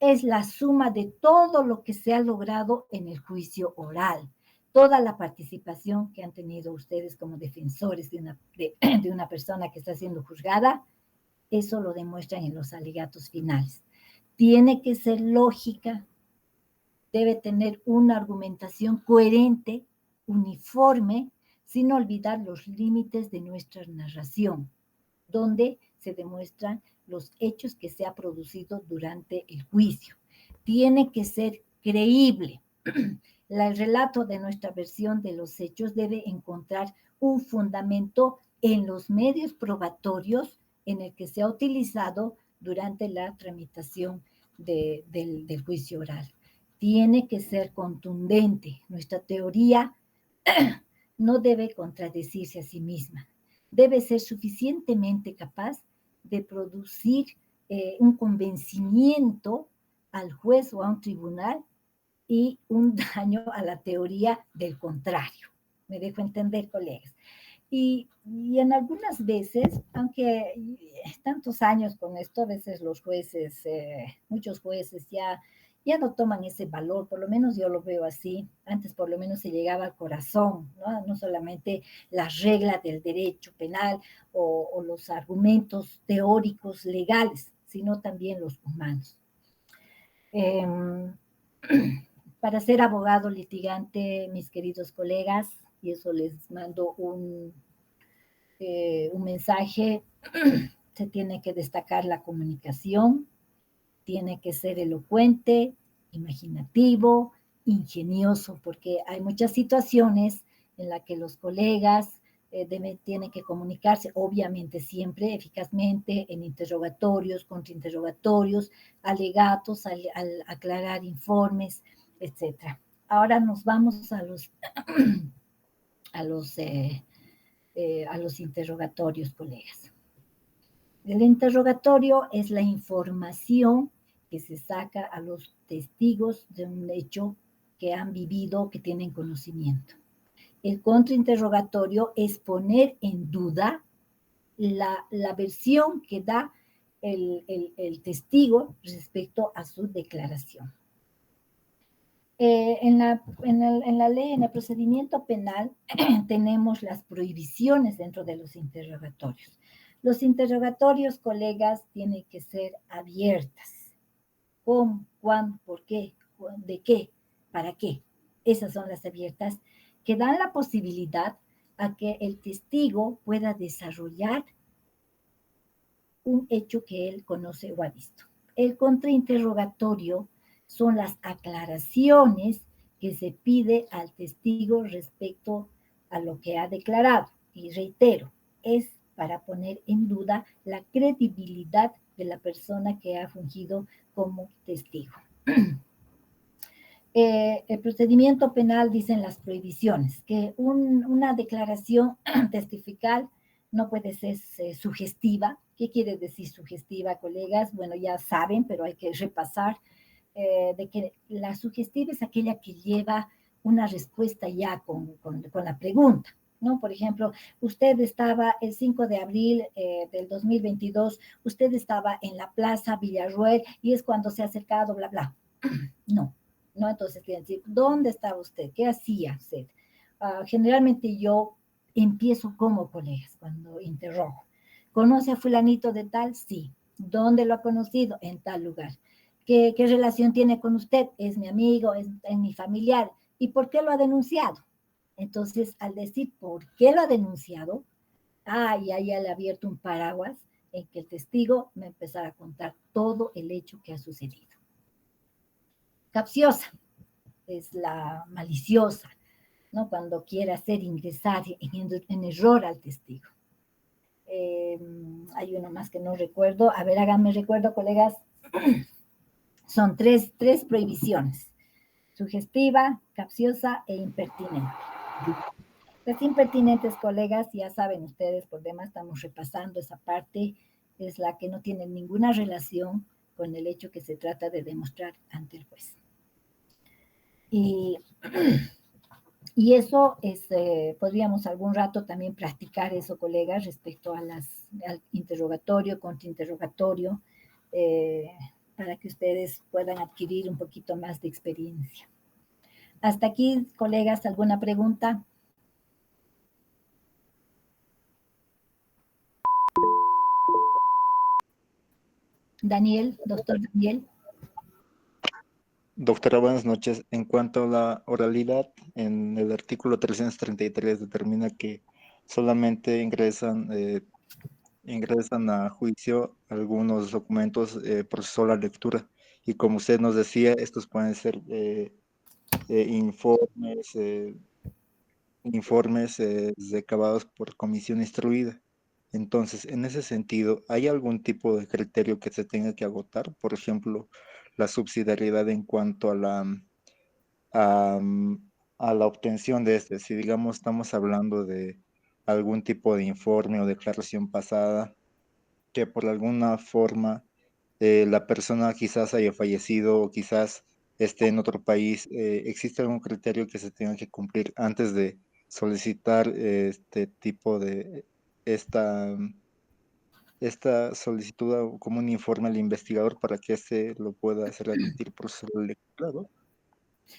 Es la suma de todo lo que se ha logrado en el juicio oral, toda la participación que han tenido ustedes como defensores de una persona que está siendo juzgada, eso lo demuestran en los alegatos finales. Tiene que ser lógica, debe tener una argumentación coherente, uniforme, sin olvidar los límites de nuestra narración, donde se demuestran los hechos que se ha producido durante el juicio. Tiene que ser creíble. El relato de nuestra versión de los hechos debe encontrar un fundamento en los medios probatorios en el que se ha utilizado durante la tramitación del juicio oral. Tiene que ser contundente. Nuestra teoría no debe contradecirse a sí misma. Debe ser suficientemente capaz de producir un convencimiento al juez o a un tribunal y un daño a la teoría del contrario. Me dejo entender, colegas. Y en algunas veces, aunque tantos años con esto, a veces los jueces, muchos jueces ya no toman ese valor, por lo menos yo lo veo así. Antes por lo menos se llegaba al corazón, no solamente las reglas del derecho penal o los argumentos teóricos legales, sino también los humanos. Para ser abogado litigante, mis queridos colegas, y eso les mando un mensaje, se tiene que destacar la comunicación, tiene que ser elocuente, imaginativo, ingenioso, porque hay muchas situaciones en las que los colegas tienen que comunicarse, obviamente siempre eficazmente, en interrogatorios, contrainterrogatorios, alegatos, al aclarar informes, etc. Ahora nos vamos a los interrogatorios, colegas. El interrogatorio es la información que se saca a los testigos de un hecho que han vivido, que tienen conocimiento. El contrainterrogatorio es poner en duda la versión que da el testigo respecto a su declaración. En la ley, en el procedimiento penal, tenemos las prohibiciones dentro de los interrogatorios. Los interrogatorios, colegas, tienen que ser abiertas. ¿Cómo? ¿Cuándo? ¿Por qué? ¿De qué? ¿Para qué? Esas son las abiertas que dan la posibilidad a que el testigo pueda desarrollar un hecho que él conoce o ha visto. El contrainterrogatorio son las aclaraciones que se pide al testigo respecto a lo que ha declarado. Y reitero, es para poner en duda la credibilidad de la persona que ha fungido como testigo. El procedimiento penal dicen las prohibiciones, que una declaración testifical no puede ser sugestiva. ¿Qué quiere decir sugestiva, colegas? Bueno, ya saben, pero hay que repasar de que la sugestiva es aquella que lleva una respuesta ya con la pregunta, ¿no? Por ejemplo, usted estaba el 5 de abril del 2022, usted estaba en la Plaza Villarroel y es cuando se ha acercado, bla, bla. No, entonces quieren decir, ¿dónde estaba usted? ¿Qué hacía usted? Generalmente yo empiezo como colegas cuando interrogo. ¿Conoce a fulanito de tal? Sí. ¿Dónde lo ha conocido? En tal lugar. ¿Qué relación tiene con usted? Es mi amigo, es mi familiar. ¿Y por qué lo ha denunciado? Entonces, al decir por qué lo ha denunciado, y ahí le ha abierto un paraguas en que el testigo me empezará a contar todo el hecho que ha sucedido. Capciosa es la maliciosa, ¿no? Cuando quiere hacer ingresar en error al testigo. Hay uno más que no recuerdo. A ver, háganme recuerdo, colegas. Son tres prohibiciones: sugestiva, capciosa e impertinente. Las impertinentes, colegas, ya saben ustedes, por demás estamos repasando esa parte, es la que no tiene ninguna relación con el hecho que se trata de demostrar ante el juez. Y eso es, podríamos algún rato también practicar eso, colegas, respecto al interrogatorio, contrainterrogatorio, para que ustedes puedan adquirir un poquito más de experiencia. Hasta aquí, colegas, ¿alguna pregunta? Daniel, doctor Daniel. Doctora, buenas noches. En cuanto a la oralidad, en el artículo 333 determina que solamente ingresan a juicio algunos documentos por sola lectura. Y como usted nos decía, estos pueden ser informes recabados por comisión instruida. Entonces, en ese sentido, ¿hay algún tipo de criterio que se tenga que agotar? Por ejemplo, la subsidiariedad en cuanto a, a la obtención de este. Si, digamos, estamos hablando de algún tipo de informe o declaración pasada, que por alguna forma la persona quizás haya fallecido o quizás esté en otro país, ¿existe algún criterio que se tenga que cumplir antes de solicitar este tipo de esta solicitud como un informe al investigador para que éste lo pueda hacer admitir por su lectura?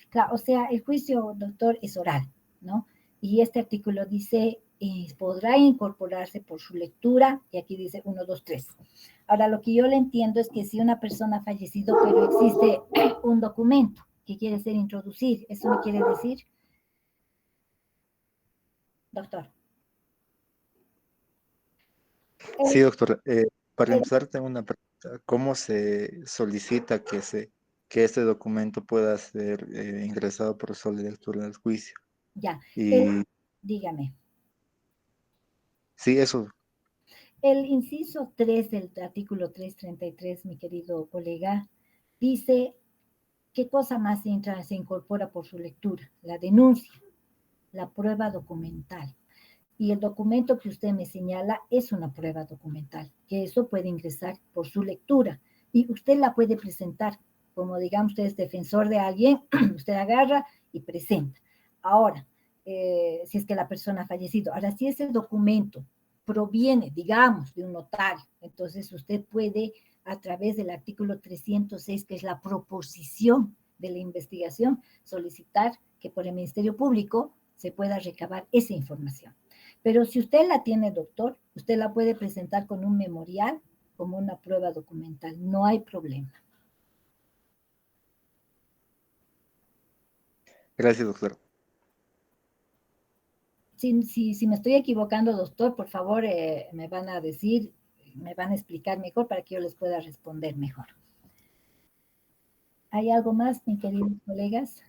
Claro, o sea, el juicio, doctor, es oral, ¿no? Y este artículo dice, podrá incorporarse por su lectura, y aquí dice 1, 2, 3. Ahora, lo que yo le entiendo es que si una persona ha fallecido, pero existe un documento que quiere ser introducido, ¿eso me quiere decir, doctor? Sí, doctor. Para empezar, tengo una pregunta. ¿Cómo se solicita que este documento pueda ser ingresado por sola lectura del juicio? Ya, Y dígame. sí, eso. El inciso 3 del artículo 333, mi querido colega, dice qué cosa más se incorpora por su lectura: la denuncia, la prueba documental. Y el documento que usted me señala es una prueba documental, que eso puede ingresar por su lectura y usted la puede presentar. Como digamos, usted es defensor de alguien, usted agarra y presenta. Ahora, si es que la persona ha fallecido. Ahora, si ese documento proviene, digamos, de un notario, entonces usted puede, a través del artículo 306, que es la proposición de la investigación, solicitar que por el Ministerio Público se pueda recabar esa información. Pero si usted la tiene, doctor, usted la puede presentar con un memorial como una prueba documental. No hay problema. Gracias, doctor. Si me estoy equivocando, doctor, por favor, me van a decir, me van a explicar mejor para que yo les pueda responder mejor. ¿Hay algo más, mis queridos colegas?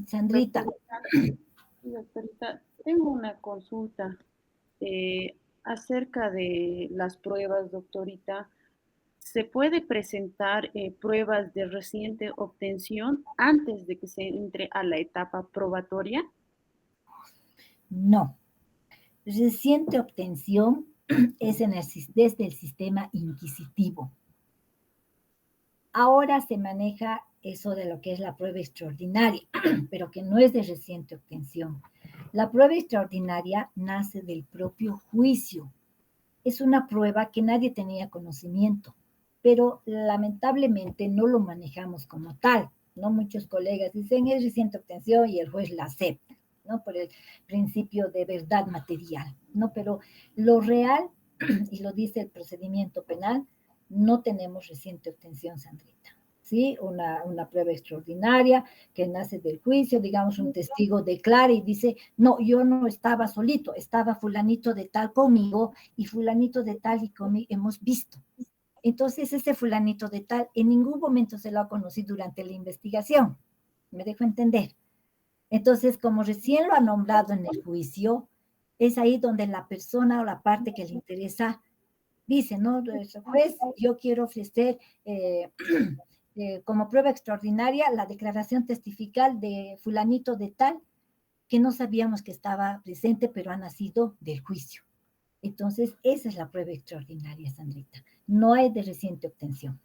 Sandrita. Doctorita, tengo una consulta acerca de las pruebas, doctorita. ¿Se puede presentar pruebas de reciente obtención antes de que se entre a la etapa probatoria? No. Reciente obtención es desde el sistema inquisitivo. Ahora se maneja eso de lo que es la prueba extraordinaria, pero que no es de reciente obtención. La prueba extraordinaria nace del propio juicio. Es una prueba que nadie tenía conocimiento, pero lamentablemente no lo manejamos como tal, ¿no? Muchos colegas dicen es reciente obtención y el juez la acepta, ¿no? Por el principio de verdad material, ¿no? Pero lo real, y lo dice el procedimiento penal, no tenemos reciente obtención, Sandrita. ¿sí? Una prueba extraordinaria que nace del juicio, digamos, un testigo declara y dice, no, yo no estaba solito, estaba fulanito de tal conmigo y fulanito de tal y conmigo hemos visto. Entonces, ese fulanito de tal en ningún momento se lo ha conocido durante la investigación. ¿Me dejo entender? Entonces, como recién lo ha nombrado en el juicio, es ahí donde la persona o la parte que le interesa dice, ¿no? Juez, yo quiero ofrecer como prueba extraordinaria la declaración testifical de fulanito de tal, que no sabíamos que estaba presente, pero ha nacido del juicio. Entonces, esa es la prueba extraordinaria, Sandrita. No hay de reciente obtención.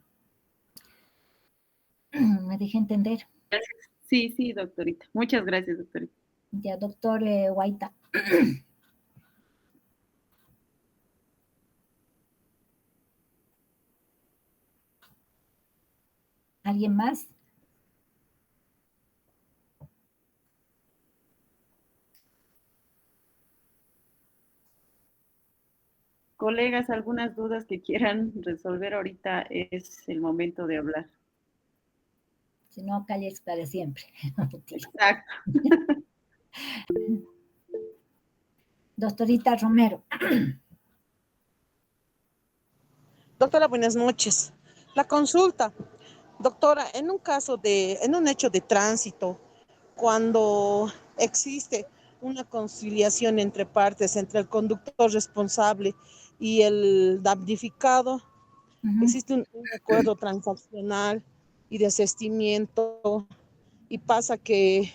¿Me dejé entender? Sí, sí, doctorita. Muchas gracias, doctorita. Ya, doctor Guaita. ¿Alguien más? Colegas, algunas dudas que quieran resolver ahorita es el momento de hablar. Si no, calles para siempre. Exacto. Doctorita Romero. Doctora, buenas noches. La consulta. Doctora, en un hecho de tránsito, cuando existe una conciliación entre partes, entre el conductor responsable y el damnificado, existe un acuerdo transaccional y desistimiento, y pasa que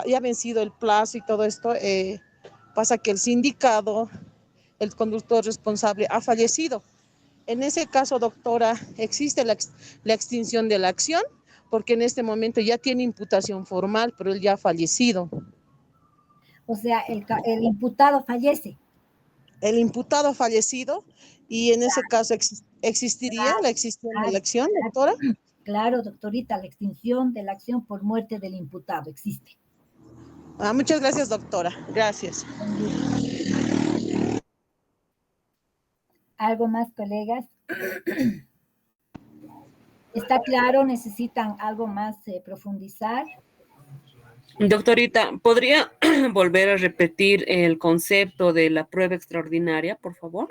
ya ha vencido el plazo y todo esto, pasa que el sindicado, el conductor responsable, ha fallecido. En ese caso, doctora, existe la extinción de la acción, porque en este momento ya tiene imputación formal, pero él ya ha fallecido. O sea, el imputado fallece. El imputado ha fallecido y en ese caso existiría la extinción de la acción, doctora. Claro, doctorita, la extinción de la acción por muerte del imputado existe. Muchas gracias, doctora. Gracias. ¿Algo más, colegas? ¿Está claro? ¿Necesitan algo más profundizar? Doctorita, ¿podría volver a repetir el concepto de la prueba extraordinaria, por favor?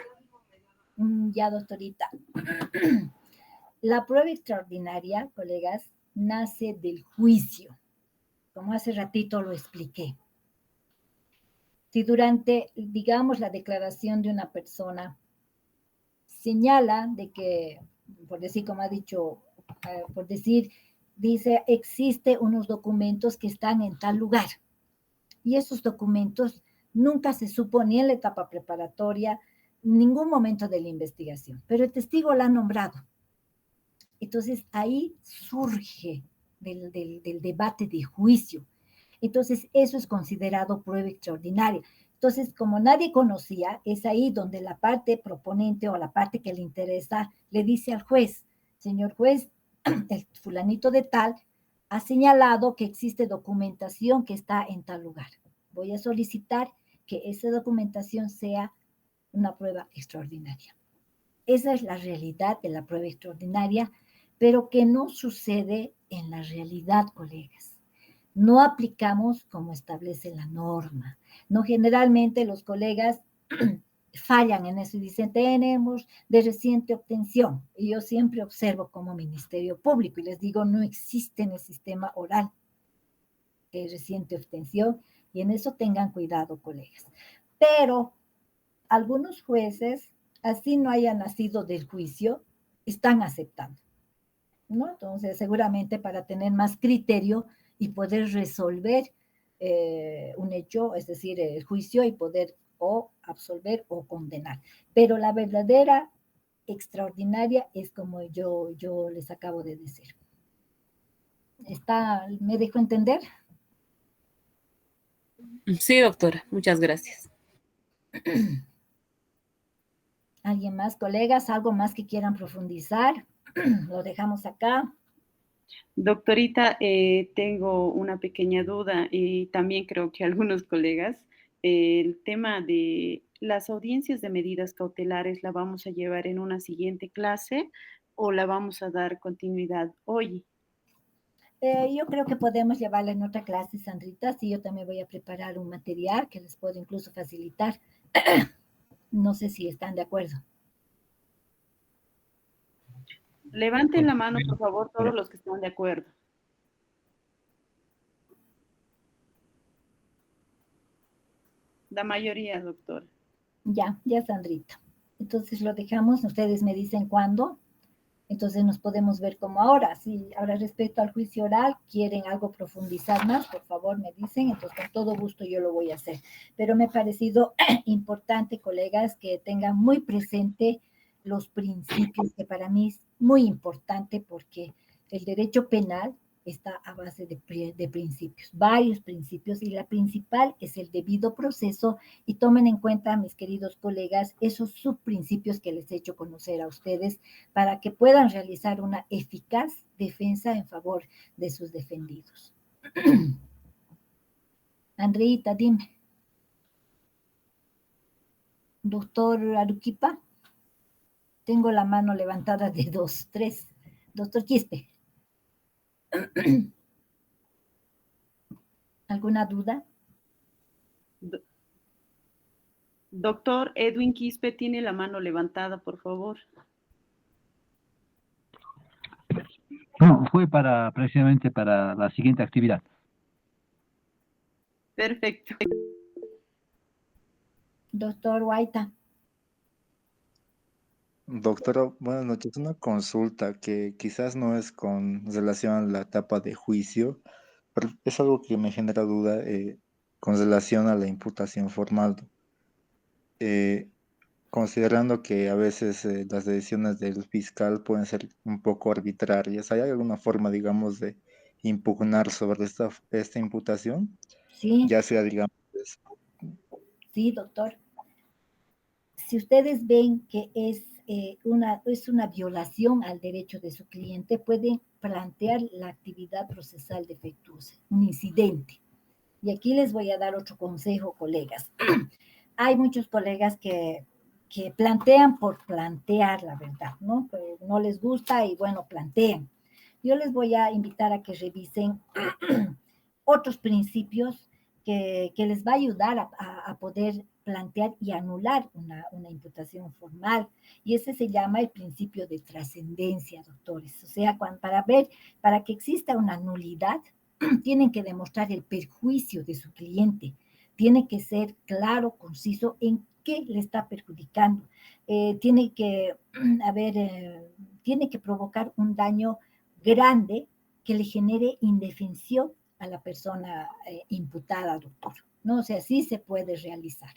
Ya, doctorita. La prueba extraordinaria, colegas, nace del juicio, como hace ratito lo expliqué. Si durante, digamos, la declaración de una persona señala de que, por decir, como ha dicho, por decir, dice, existe unos documentos que están en tal lugar. Y esos documentos nunca se supo ni en la etapa preparatoria, ningún momento de la investigación, pero el testigo la ha nombrado. Entonces ahí surge del debate de juicio. Entonces eso es considerado prueba extraordinaria. Entonces, como nadie conocía, es ahí donde la parte proponente o la parte que le interesa le dice al juez, señor juez, el fulanito de tal ha señalado que existe documentación que está en tal lugar. Voy a solicitar que esa documentación sea una prueba extraordinaria. Esa es la realidad de la prueba extraordinaria, pero que no sucede en la realidad, colegas. No aplicamos como establece la norma. No, generalmente los colegas fallan en eso y dicen, tenemos de reciente obtención. Y yo siempre observo como Ministerio Público y les digo, no existe en el sistema oral reciente obtención, y en eso tengan cuidado, colegas. Pero algunos jueces, así no hayan nacido del juicio, están aceptando, ¿no? Entonces, seguramente para tener más criterio y poder resolver un hecho, es decir, el juicio, y poder o absolver o condenar. Pero la verdadera extraordinaria es como yo les acabo de decir. ¿Me dejo entender? Sí, doctora, muchas gracias. ¿Alguien más, colegas? ¿Algo más que quieran profundizar? Lo dejamos acá. Doctorita, tengo una pequeña duda y también creo que algunos colegas, el tema de las audiencias de medidas cautelares la vamos a llevar en una siguiente clase o la vamos a dar continuidad hoy? Yo creo que podemos llevarla en otra clase, Sandrita. Sí, yo también voy a preparar un material que les puedo incluso facilitar. No sé si están de acuerdo. Levanten la mano, por favor, todos los que están de acuerdo. La mayoría, doctora. Ya, Sandrita. Entonces lo dejamos, ustedes me dicen cuándo. Entonces nos podemos ver como ahora. Si ahora respecto al juicio oral quieren algo profundizar más, por favor me dicen, entonces con todo gusto yo lo voy a hacer. Pero me ha parecido importante, colegas, que tengan muy presente los principios, que para mí es muy importante porque el derecho penal está a base de principios, varios principios, y la principal es el debido proceso. Y tomen en cuenta, mis queridos colegas, esos subprincipios que les he hecho conocer a ustedes para que puedan realizar una eficaz defensa en favor de sus defendidos. Andreita, dime. Doctor Aruquipa, tengo la mano levantada de 2, 3. Doctor Quispe. ¿Alguna duda? Doctor Edwin Quispe tiene la mano levantada, por favor. No, fue precisamente para la siguiente actividad. Perfecto. Doctor Guaita. Doctora, buenas noches. Una consulta que quizás no es con relación a la etapa de juicio, pero es algo que me genera duda con relación a la imputación formal. Eh, Considerando que a veces las decisiones del fiscal pueden ser un poco arbitrarias, ¿hay alguna forma, digamos, de impugnar sobre esta imputación? Sí. Ya sea, digamos... Sí, doctor. Si ustedes ven que es una violación al derecho de su cliente, pueden plantear la actividad procesal defectuosa, un incidente. Y aquí les voy a dar otro consejo, colegas. Hay muchos colegas que plantean por plantear la verdad, ¿no? Pues no les gusta y bueno, plantean. Yo les voy a invitar a que revisen otros principios que les va a ayudar a poder plantear y anular una imputación formal. Y ese se llama el principio de trascendencia, doctores. O sea, para que exista una nulidad, tienen que demostrar el perjuicio de su cliente. Tiene que ser claro, conciso en qué le está perjudicando. Tiene que tiene que provocar un daño grande que le genere indefensión a la persona imputada, doctor. ¿No? O sea, sí se puede realizar.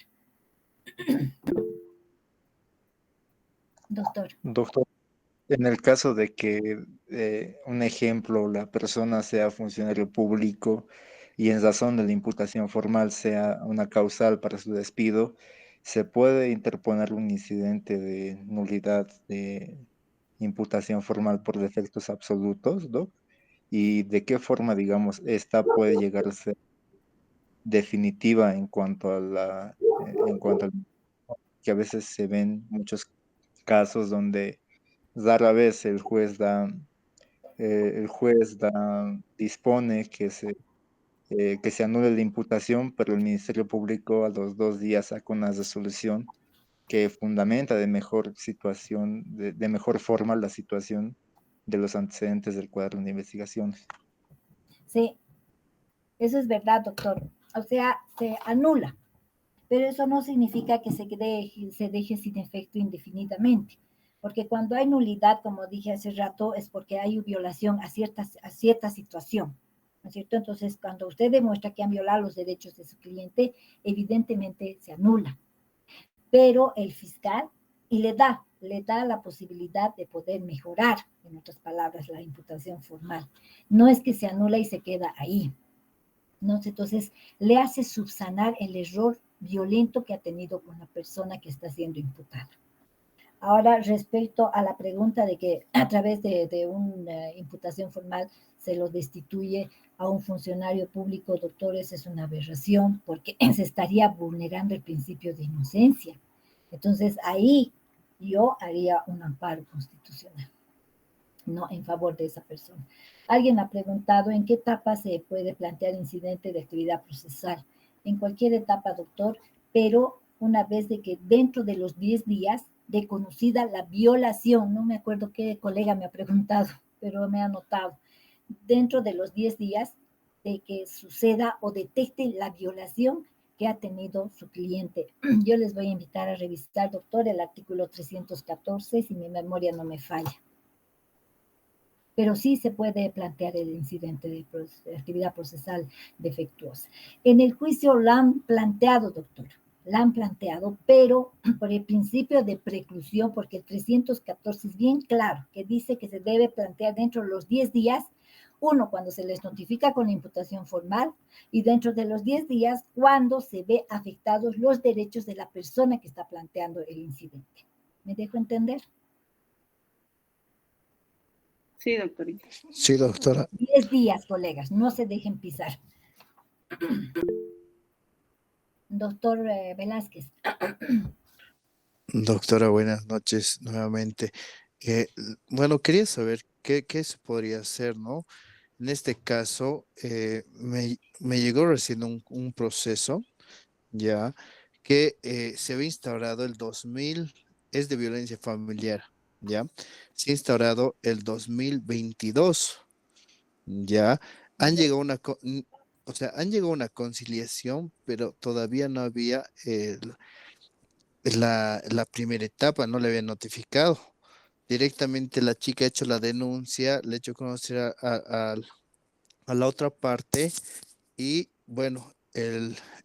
Doctor. Doctor, en el caso de que, un ejemplo, la persona sea funcionario público y en razón de la imputación formal sea una causal para su despido, ¿se puede interponer un incidente de nulidad de imputación formal por defectos absolutos, Doc? ¿Y de qué forma, digamos, esta puede llegar a ser definitiva en cuanto a que a veces se ven muchos casos donde rara vez dispone que se anule la imputación, pero el Ministerio Público a los 2 días saca una resolución que fundamenta de mejor forma la situación de los antecedentes del cuaderno de investigaciones. Sí, eso es verdad, doctor. O sea, se anula, pero eso no significa que se deje sin efecto indefinidamente, porque cuando hay nulidad, como dije hace rato, es porque hay violación a cierta situación, ¿no es cierto? Entonces, cuando usted demuestra que han violado los derechos de su cliente, evidentemente se anula, pero el fiscal le da la posibilidad de poder mejorar, en otras palabras, la imputación formal. No es que se anula y se queda ahí, ¿no? Entonces, le hace subsanar el error violento que ha tenido con la persona que está siendo imputada. Ahora, respecto a la pregunta de que a través de una imputación formal se lo destituye a un funcionario público, doctores, es una aberración porque se estaría vulnerando el principio de inocencia. Entonces, ahí yo haría un amparo constitucional. no en favor de esa persona. Alguien ha preguntado en qué etapa se puede plantear incidente de actividad procesal. En cualquier etapa, doctor, pero una vez de que dentro de los 10 días de conocida la violación, no me acuerdo qué colega me ha preguntado, pero me ha anotado, dentro de los 10 días de que suceda o detecte la violación que ha tenido su cliente. Yo les voy a invitar a revisar, doctor, el artículo 314, si mi memoria no me falla. Pero sí se puede plantear el incidente de actividad procesal defectuosa. En el juicio la han planteado, doctor, la han planteado, pero por el principio de preclusión, porque el 314 es bien claro, que dice que se debe plantear dentro de los 10 días, uno, cuando se les notifica con la imputación formal, y dentro de los 10 días, cuando se ve afectados los derechos de la persona que está planteando el incidente. ¿Me dejo entender? Sí, doctorita. Sí, doctora. 10 días, colegas, no se dejen pisar. Doctor Velázquez. Doctora, buenas noches nuevamente. Bueno, quería saber qué se podría hacer, ¿no? En este caso, me llegó recién un proceso, ya, que se había instaurado el 2000, es de violencia familiar, ¿ya? Se ha instaurado el 2022, ¿ya? Han llegado a o sea, han llegado a una conciliación, pero todavía no había la primera etapa, no le habían notificado. Directamente la chica ha hecho la denuncia, le ha hecho conocer a la otra parte y bueno,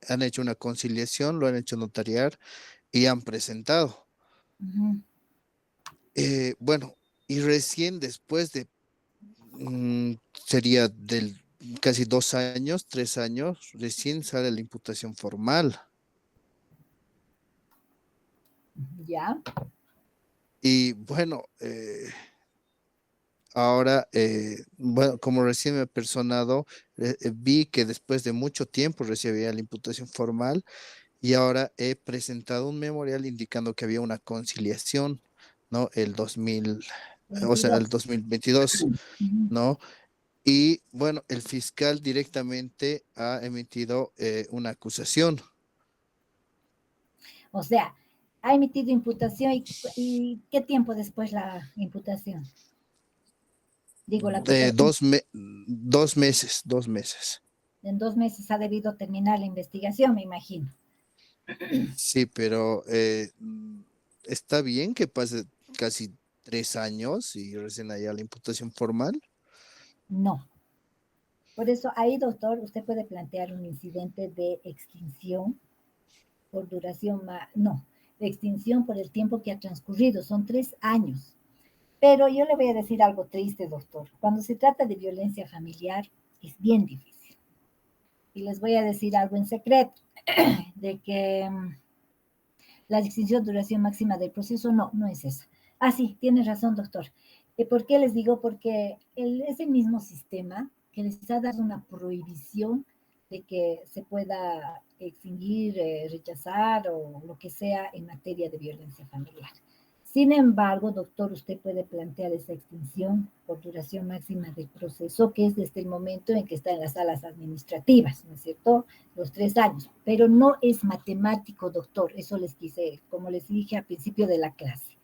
han hecho una conciliación, lo han hecho notariar y han presentado. Ujú. Bueno, y recién después de, sería del casi 2 años, 3 años, recién sale la imputación formal. Ya. Y bueno, ahora, bueno, como recién me he personado, vi que después de mucho tiempo recibía la imputación formal y ahora he presentado un memorial indicando que había una conciliación, ¿no? O sea, el 22. 2022, Ujú. ¿no? Y bueno, el fiscal directamente ha emitido una acusación. O sea, ha emitido imputación y ¿qué tiempo después la imputación? Digo, la De acusación. 2 meses, 2 meses. En 2 meses ha debido terminar la investigación, me imagino. Sí, pero está bien que pase casi 3 años y recién haya la imputación formal. No. Por eso ahí, doctor, usted puede plantear un incidente de extinción por duración, no, de extinción por el tiempo que ha transcurrido, son 3 años. Pero yo le voy a decir algo triste, doctor. Cuando se trata de violencia familiar, es bien difícil. Y les voy a decir algo en secreto, de que la extinción duración máxima del proceso, no, no es esa. Ah, sí, tiene razón, doctor. ¿Por qué les digo? Porque es el mismo sistema que les ha dado una prohibición de que se pueda extinguir, rechazar o lo que sea en materia de violencia familiar. Sin embargo, doctor, usted puede plantear esa extinción por duración máxima del proceso, que es desde el momento en que está en las salas administrativas, ¿no es cierto? Los 3 años, pero no es matemático, doctor, eso les quise, como les dije al principio de la clase.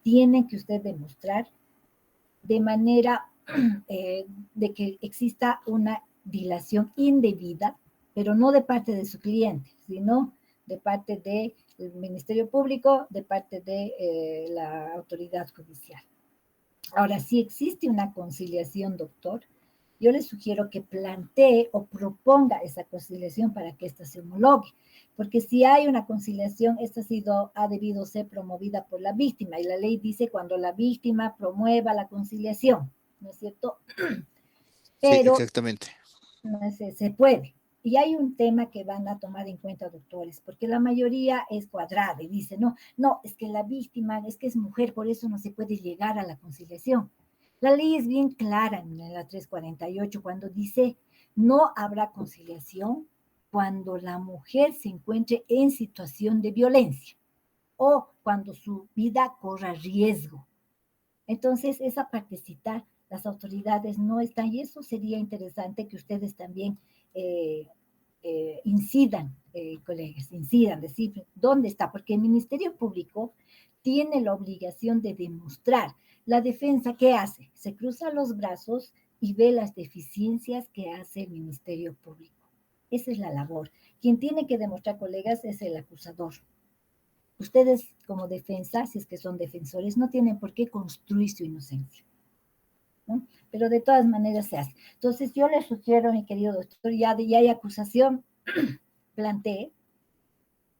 Tiene que usted demostrar de manera de que exista una dilación indebida, pero no de parte de su cliente, sino de parte del Ministerio Público, de parte de la autoridad judicial. Ahora, si existe una conciliación, doctor, yo le sugiero que plantee o proponga esa conciliación para que ésta se homologue. Porque si hay una conciliación, esta ha debido ser promovida por la víctima. Y la ley dice cuando la víctima promueva la conciliación, ¿no es cierto? Sí, Pero exactamente. no se puede. Y hay un tema que van a tomar en cuenta, doctores, porque la mayoría es cuadrada y dice, no, no, es que la víctima, es que es mujer, por eso no se puede llegar a la conciliación. La ley es bien clara en la 348 cuando dice, no habrá conciliación cuando la mujer se encuentre en situación de violencia o cuando su vida corra riesgo. Entonces, esa partecita, las autoridades no están, y eso sería interesante que ustedes también incidan, colegas, incidan, decir dónde está, porque el Ministerio Público tiene la obligación de demostrar. La defensa, ¿qué hace? Se cruza los brazos y ve las deficiencias que hace el Ministerio Público. Esa es la labor. Quien tiene que demostrar, colegas, es el acusador. Ustedes, como defensa, si es que son defensores, no tienen por qué construir su inocencia, ¿no? Pero de todas maneras se hace. Entonces, yo les sugiero, mi querido doctor, ya hay acusación, plantee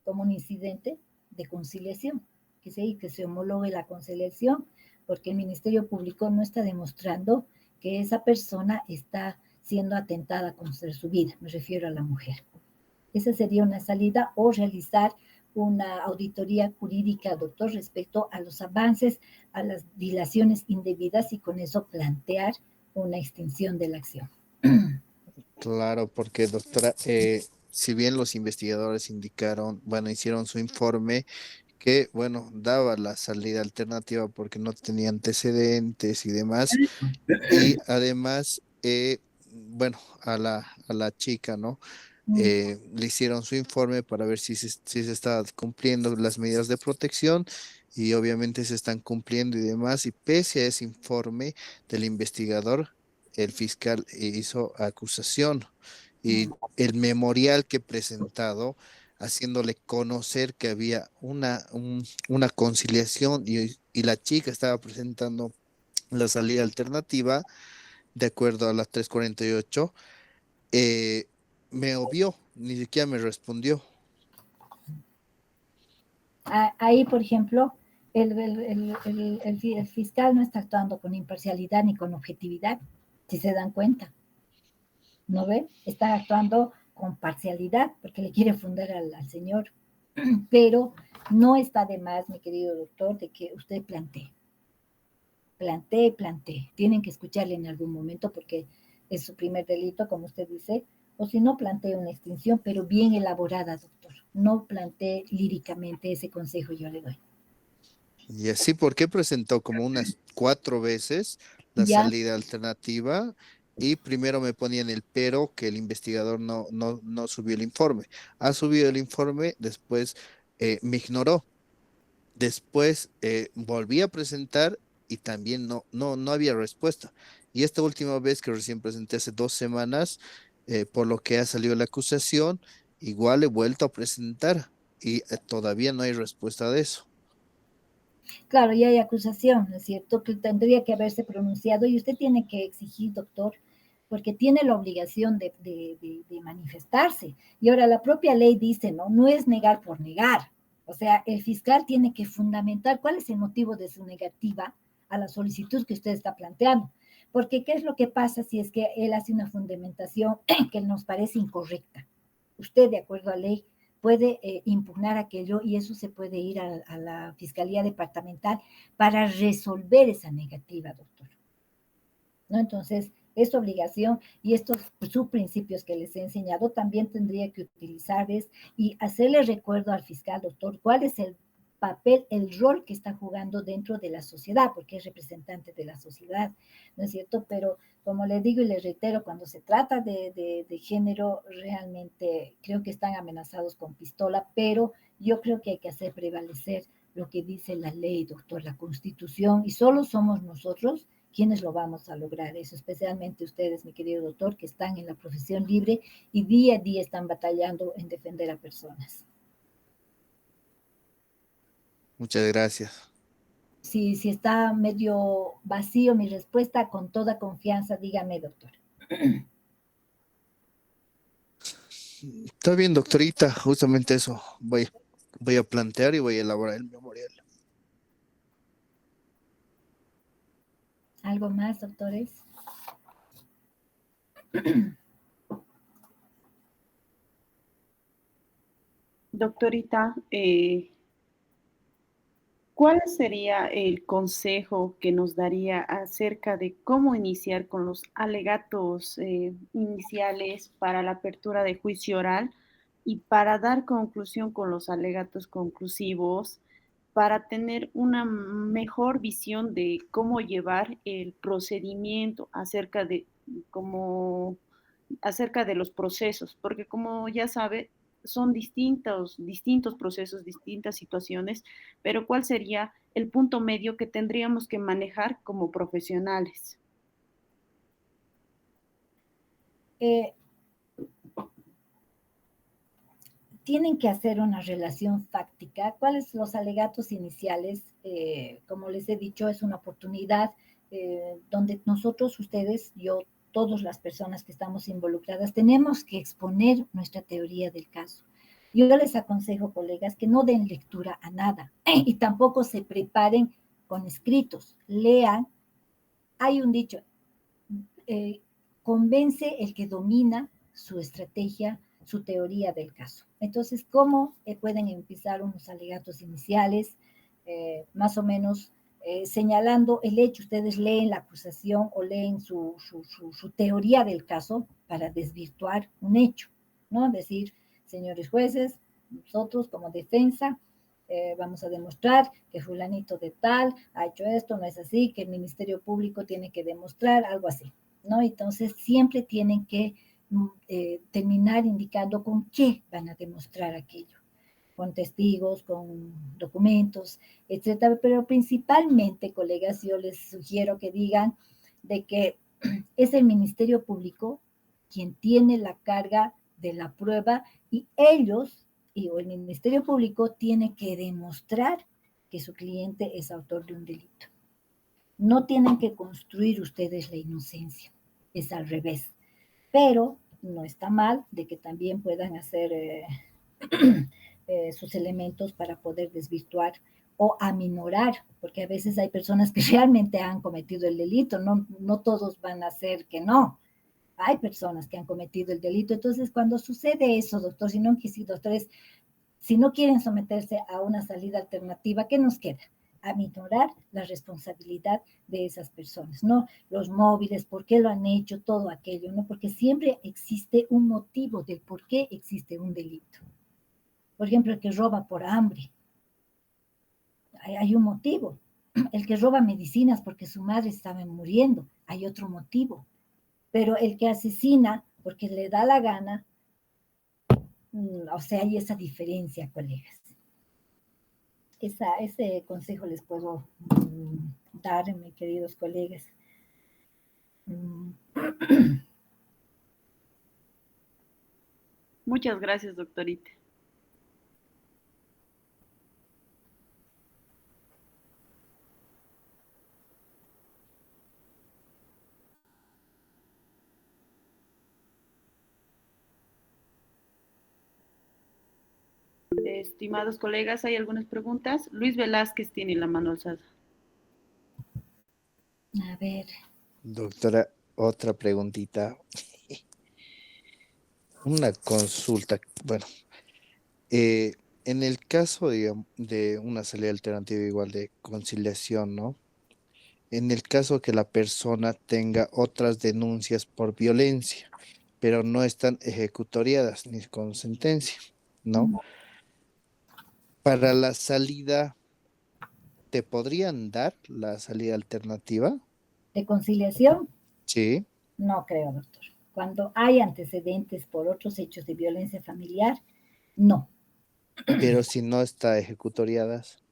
como un incidente de conciliación, que se homologue la conciliación, porque el Ministerio Público no está demostrando que esa persona está siendo atentada contra su vida, me refiero a la mujer. Esa sería una salida, o realizar una auditoría jurídica, doctor, respecto a los avances, a las dilaciones indebidas, y con eso plantear una extinción de la acción. Claro, porque doctora, si bien los investigadores indicaron, bueno, hicieron su informe que, bueno, daba la salida alternativa porque no tenía antecedentes y demás, y además, bueno, a la chica, ¿no? Le hicieron su informe para ver si se está cumpliendo las medidas de protección, y obviamente se están cumpliendo y demás, y pese a ese informe del investigador, el fiscal hizo acusación, y el memorial que he presentado haciéndole conocer que había una conciliación, y la chica estaba presentando la salida alternativa de acuerdo a las 3:48, eh, me obvió, ni siquiera me respondió. Ahí, por ejemplo, el fiscal no está actuando con imparcialidad ni con objetividad, si se dan cuenta, ¿no ve? Está actuando con parcialidad porque le quiere fundar al señor, pero no está de más, mi querido doctor, de que usted plantee. Tienen que escucharle en algún momento porque es su primer delito, como usted dice, o si no, plantee una extinción, pero bien elaborada, doctor. No plantee líricamente, ese consejo yo le doy. Y así, ¿porque presentó como unas 4 veces la Ya, salida alternativa? Y primero me ponían el pero que el investigador no subió el informe. Ha subido el informe, después me ignoró. Después volví a presentar y también no había respuesta. Y esta última vez que recién presenté hace 2 semanas, por lo que ha salido la acusación, igual he vuelto a presentar y todavía no hay respuesta de eso. claro, ya hay acusación, ¿no es cierto? Que tendría que haberse pronunciado, y usted tiene que exigir, doctor, porque tiene la obligación de manifestarse. Y ahora la propia ley dice, ¿no? No es negar por negar. O sea, el fiscal tiene que fundamentar cuál es el motivo de su negativa a la solicitud que usted está planteando. Porque, ¿qué es lo que pasa si es que él hace una fundamentación que nos parece incorrecta? Usted, de acuerdo a ley, puede impugnar aquello, y eso se puede ir a la Fiscalía Departamental para resolver esa negativa, doctor, ¿no? Entonces, es obligación, y estos subprincipios que les he enseñado también tendría que utilizarles y hacerle recuerdo al fiscal, doctor, cuál es el papel, el rol que está jugando dentro de la sociedad, porque es representante de la sociedad, ¿no es cierto? Pero como le digo y le reitero, cuando se trata de género, realmente creo que están amenazados con pistola, pero yo creo que hay que hacer prevalecer lo que dice la ley, doctor, la Constitución, y solo somos nosotros quienes lo vamos a lograr eso, especialmente ustedes, mi querido doctor, que están en la profesión libre y día a día están batallando en defender a personas. Muchas gracias. Si está medio vacío mi respuesta, con toda confianza, dígame, doctor. Está bien, doctorita, justamente eso voy a plantear y voy a elaborar el memorial. ¿Algo más, doctores? Doctorita, ¿cuál sería el consejo que nos daría acerca de cómo iniciar con los alegatos iniciales para la apertura de juicio oral y para dar conclusión con los alegatos conclusivos para tener una mejor visión de cómo llevar el procedimiento acerca de los procesos, porque como ya sabe, son distintos procesos, distintas situaciones, pero ¿cuál sería el punto medio que tendríamos que manejar como profesionales? Eh, Tienen que hacer una relación fáctica. ¿Cuáles los alegatos iniciales? Como les he dicho, es una oportunidad donde nosotros, ustedes, yo, todas las personas que estamos involucradas, tenemos que exponer nuestra teoría del caso. Yo les aconsejo, colegas, que no den lectura a nada y tampoco se preparen con escritos. Lean. Hay un dicho, convence el que domina su estrategia, su teoría del caso. Entonces, ¿cómo pueden empezar unos alegatos iniciales? Más o menos señalando el hecho. Ustedes leen la acusación o leen su teoría del caso para desvirtuar un hecho, ¿no? Decir, señores jueces, nosotros como defensa vamos a demostrar que fulanito de tal ha hecho esto, no es así, que el Ministerio Público tiene que demostrar algo así, ¿no? Entonces siempre tienen que terminar indicando con qué van a demostrar aquello, con testigos, con documentos, etcétera. Pero principalmente, colegas, yo les sugiero que digan de que es el Ministerio Público quien tiene la carga de la prueba y ellos o el Ministerio Público tiene que demostrar que su cliente es autor de un delito. No tienen que construir ustedes la inocencia, es al revés. Pero no está mal de que también puedan hacer sus elementos para poder desvirtuar o aminorar, porque a veces hay personas que realmente han cometido el delito, no todos van a ser que no. Hay personas que han cometido el delito. Entonces, cuando sucede eso, doctor, doctores, si no quieren someterse a una salida alternativa, ¿qué nos queda? Aminorar la responsabilidad de esas personas, ¿no? Los móviles, por qué lo han hecho, todo aquello, ¿no? Porque siempre existe un motivo del por qué existe un delito. Por ejemplo, el que roba por hambre. Hay un motivo. El que roba medicinas porque su madre estaba muriendo. Hay otro motivo. Pero el que asesina porque le da la gana, o sea, hay esa diferencia, colegas. Ese consejo les puedo dar, mis queridos colegas. Muchas gracias, doctorita. Estimados colegas, ¿hay algunas preguntas? Luis Velázquez tiene la mano alzada. A ver. Doctora, otra preguntita. Una consulta. Bueno, en el caso, digamos, de una salida alternativa igual de conciliación, ¿no? En el caso que la persona tenga otras denuncias por violencia, pero no están ejecutoriadas ni con sentencia, ¿no? Para la salida, ¿te podrían dar la salida alternativa? ¿De conciliación? Sí. No creo, doctor. Cuando hay antecedentes por otros hechos de violencia familiar, no. Pero si no está ejecutoriadas.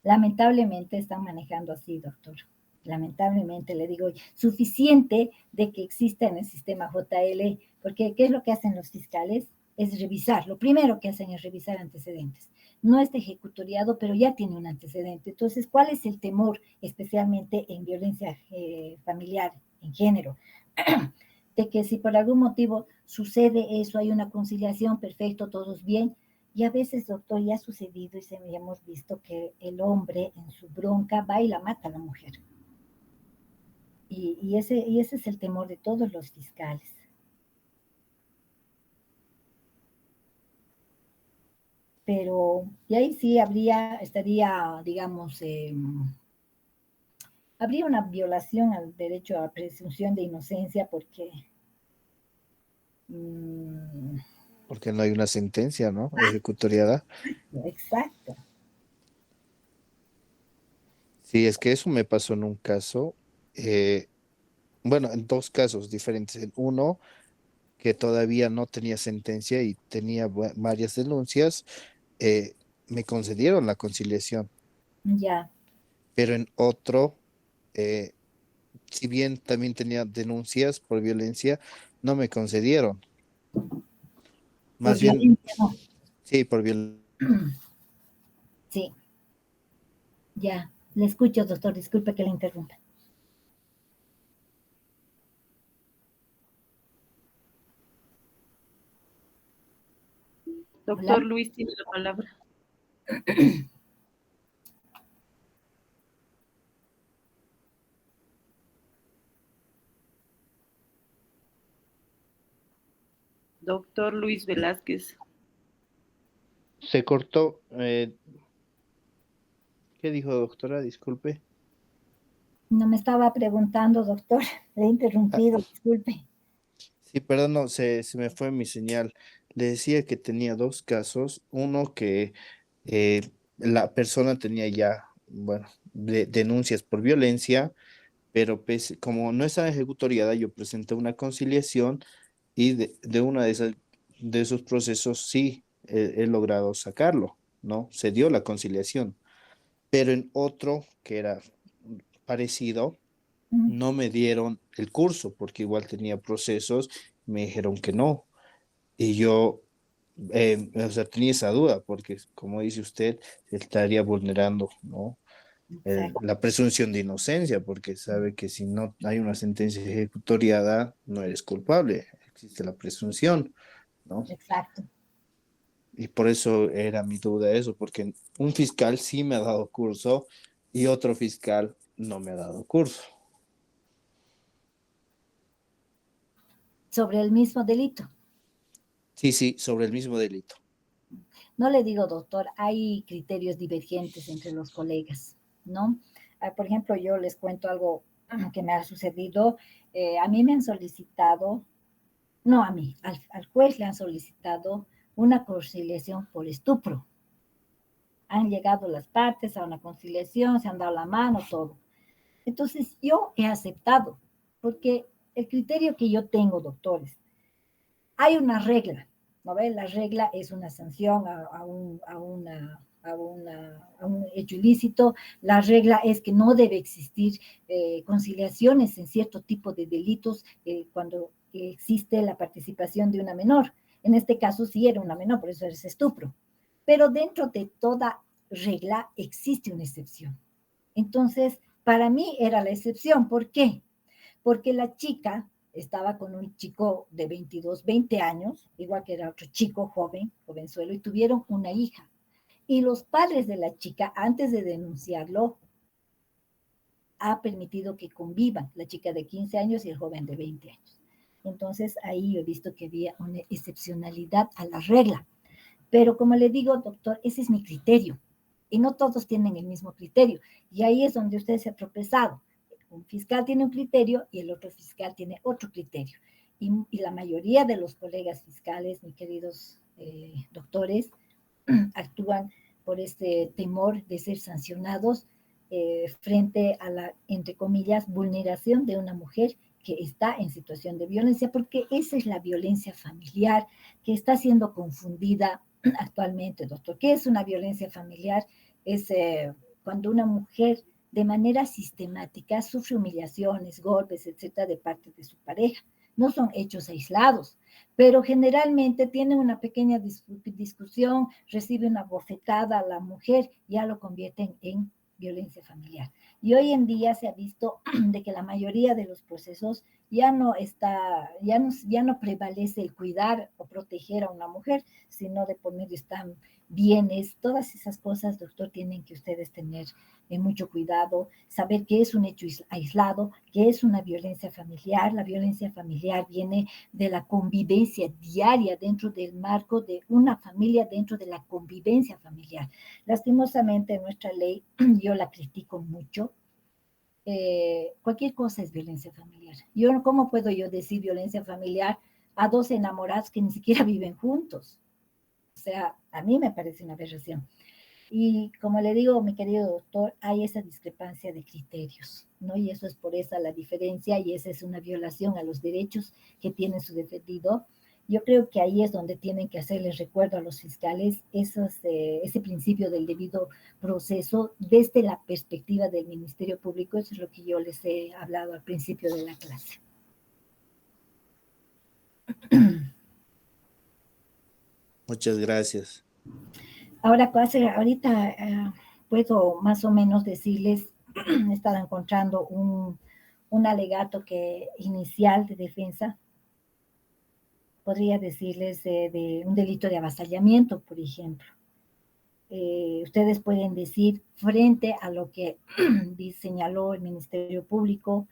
Lamentablemente están manejando así, doctor. Lamentablemente, le digo, suficiente de que exista en el sistema JL, porque ¿qué es lo que hacen los fiscales? Es revisar, lo primero que hacen es revisar antecedentes. No está ejecutoriado, pero ya tiene un antecedente. Entonces, ¿cuál es el temor, especialmente en violencia familiar, en género? De que si por algún motivo sucede eso, hay una conciliación, perfecto, todos bien. Y a veces, doctor, ya ha sucedido y hemos visto que el hombre en su bronca va y la mata a la mujer. Y ese es el temor de todos los fiscales. Pero, y ahí sí estaría, digamos, habría una violación al derecho a presunción de inocencia porque... Porque no hay una sentencia, ¿no? Ejecutoriada. Exacto. Sí, es que eso me pasó en un caso, eh, bueno, en dos casos diferentes. En uno, que todavía no tenía sentencia y tenía varias denuncias, eh, me concedieron la conciliación, Ya, pero en otro, eh, si bien también tenía denuncias por violencia, no me concedieron. por Más bien, violencia, no. sí, por violencia. Sí, ya. Le escucho, doctor, disculpe que le interrumpa. Hola. Doctor Luis tiene la palabra. Doctor Luis Velázquez. Se cortó. ¿Qué dijo, doctora? Disculpe. No me estaba preguntando, doctor. Le he Ah, interrumpido, disculpe. sí, perdón, no, se me fue mi señal. Le decía que tenía dos casos. Uno que la persona tenía ya, bueno, denuncias por violencia, pero como no estaba ejecutoriada, yo presenté una conciliación y de una de esas, de esos procesos sí he logrado sacarlo, ¿no? Se dio la conciliación. Pero en otro que era parecido, Mm, no me dieron el curso porque igual tenía procesos, me dijeron que no. Y yo, o sea, tenía esa duda porque, como dice usted, estaría vulnerando, ¿no? exacto, La presunción de inocencia, porque sabe que si no hay una sentencia ejecutoriada, no eres culpable, existe la presunción, ¿no? exacto. Y por eso era mi duda eso, porque un fiscal sí me ha dado curso y otro fiscal no me ha dado curso. Sobre el mismo delito. Sí, sí, sobre el mismo delito. No le digo, doctor, hay criterios divergentes entre los colegas, ¿no? Por ejemplo, yo les cuento algo que me ha sucedido. A mí me han solicitado, no a mí, al juez le han solicitado una conciliación por estupro. Han llegado las partes a una conciliación, se han dado la mano, todo. Entonces yo he aceptado, porque el criterio que yo tengo, doctores, hay una regla, ¿no ve? La regla es una sanción a un hecho ilícito. La regla es que no debe existir conciliaciones en cierto tipo de delitos cuando existe la participación de una menor. En este caso sí era una menor, por eso es estupro. Pero dentro de toda regla existe una excepción. Entonces, para mí era la excepción. ¿Por qué? Porque la chica estaba con un chico de 22, 20 años, igual que era otro chico joven, jovenzuelo, y tuvieron una hija. Y los padres de la chica, antes de denunciarlo, ha permitido que convivan la chica de 15 años y el joven de 20 años. Entonces ahí yo he visto que había una excepcionalidad a la regla. Pero como le digo, doctor, ese es mi criterio. Y no todos tienen el mismo criterio. Y ahí es donde usted se ha tropezado. Un fiscal tiene un criterio y el otro fiscal tiene otro criterio. Y la mayoría de los colegas fiscales, mis queridos doctores, actúan por este temor de ser sancionados frente a la, entre comillas, vulneración de una mujer que está en situación de violencia, porque esa es la violencia familiar que está siendo confundida actualmente, doctor. ¿Qué es una violencia familiar? Es cuando una mujer de manera sistemática sufre humillaciones, golpes, etcétera, de parte de su pareja. No son hechos aislados, pero generalmente tienen una pequeña discusión, recibe una bofetada a la mujer, ya lo convierten en violencia familiar. Y hoy en día se ha visto de que la mayoría de los procesos ya no está, ya no prevalece el cuidar o proteger a una mujer, sino de por medio están bienes, todas esas cosas, doctor, tienen que ustedes tener mucho cuidado, saber qué es un hecho aislado, qué es una violencia familiar. La violencia familiar viene de la convivencia diaria dentro del marco de una familia, dentro de la convivencia familiar. Lastimosamente, nuestra ley, yo la critico mucho, cualquier cosa es violencia familiar. Yo, ¿cómo puedo yo decir violencia familiar a dos enamorados que ni siquiera viven juntos? O sea, a mí me parece una aberración. Y como le digo, mi querido doctor, hay esa discrepancia de criterios, ¿no? Y eso es por esa la diferencia y esa es una violación a los derechos que tiene su defendido. Yo creo que ahí es donde tienen que hacerles recuerdo a los fiscales ese principio del debido proceso desde la perspectiva del Ministerio Público. Eso es lo que yo les he hablado al principio de la clase. Muchas gracias. Ahora, ahorita puedo más o menos decirles, he estado encontrando un alegato inicial de defensa, podría decirles de un delito de avasallamiento, por ejemplo. Ustedes pueden decir, frente a lo que señaló el Ministerio Público,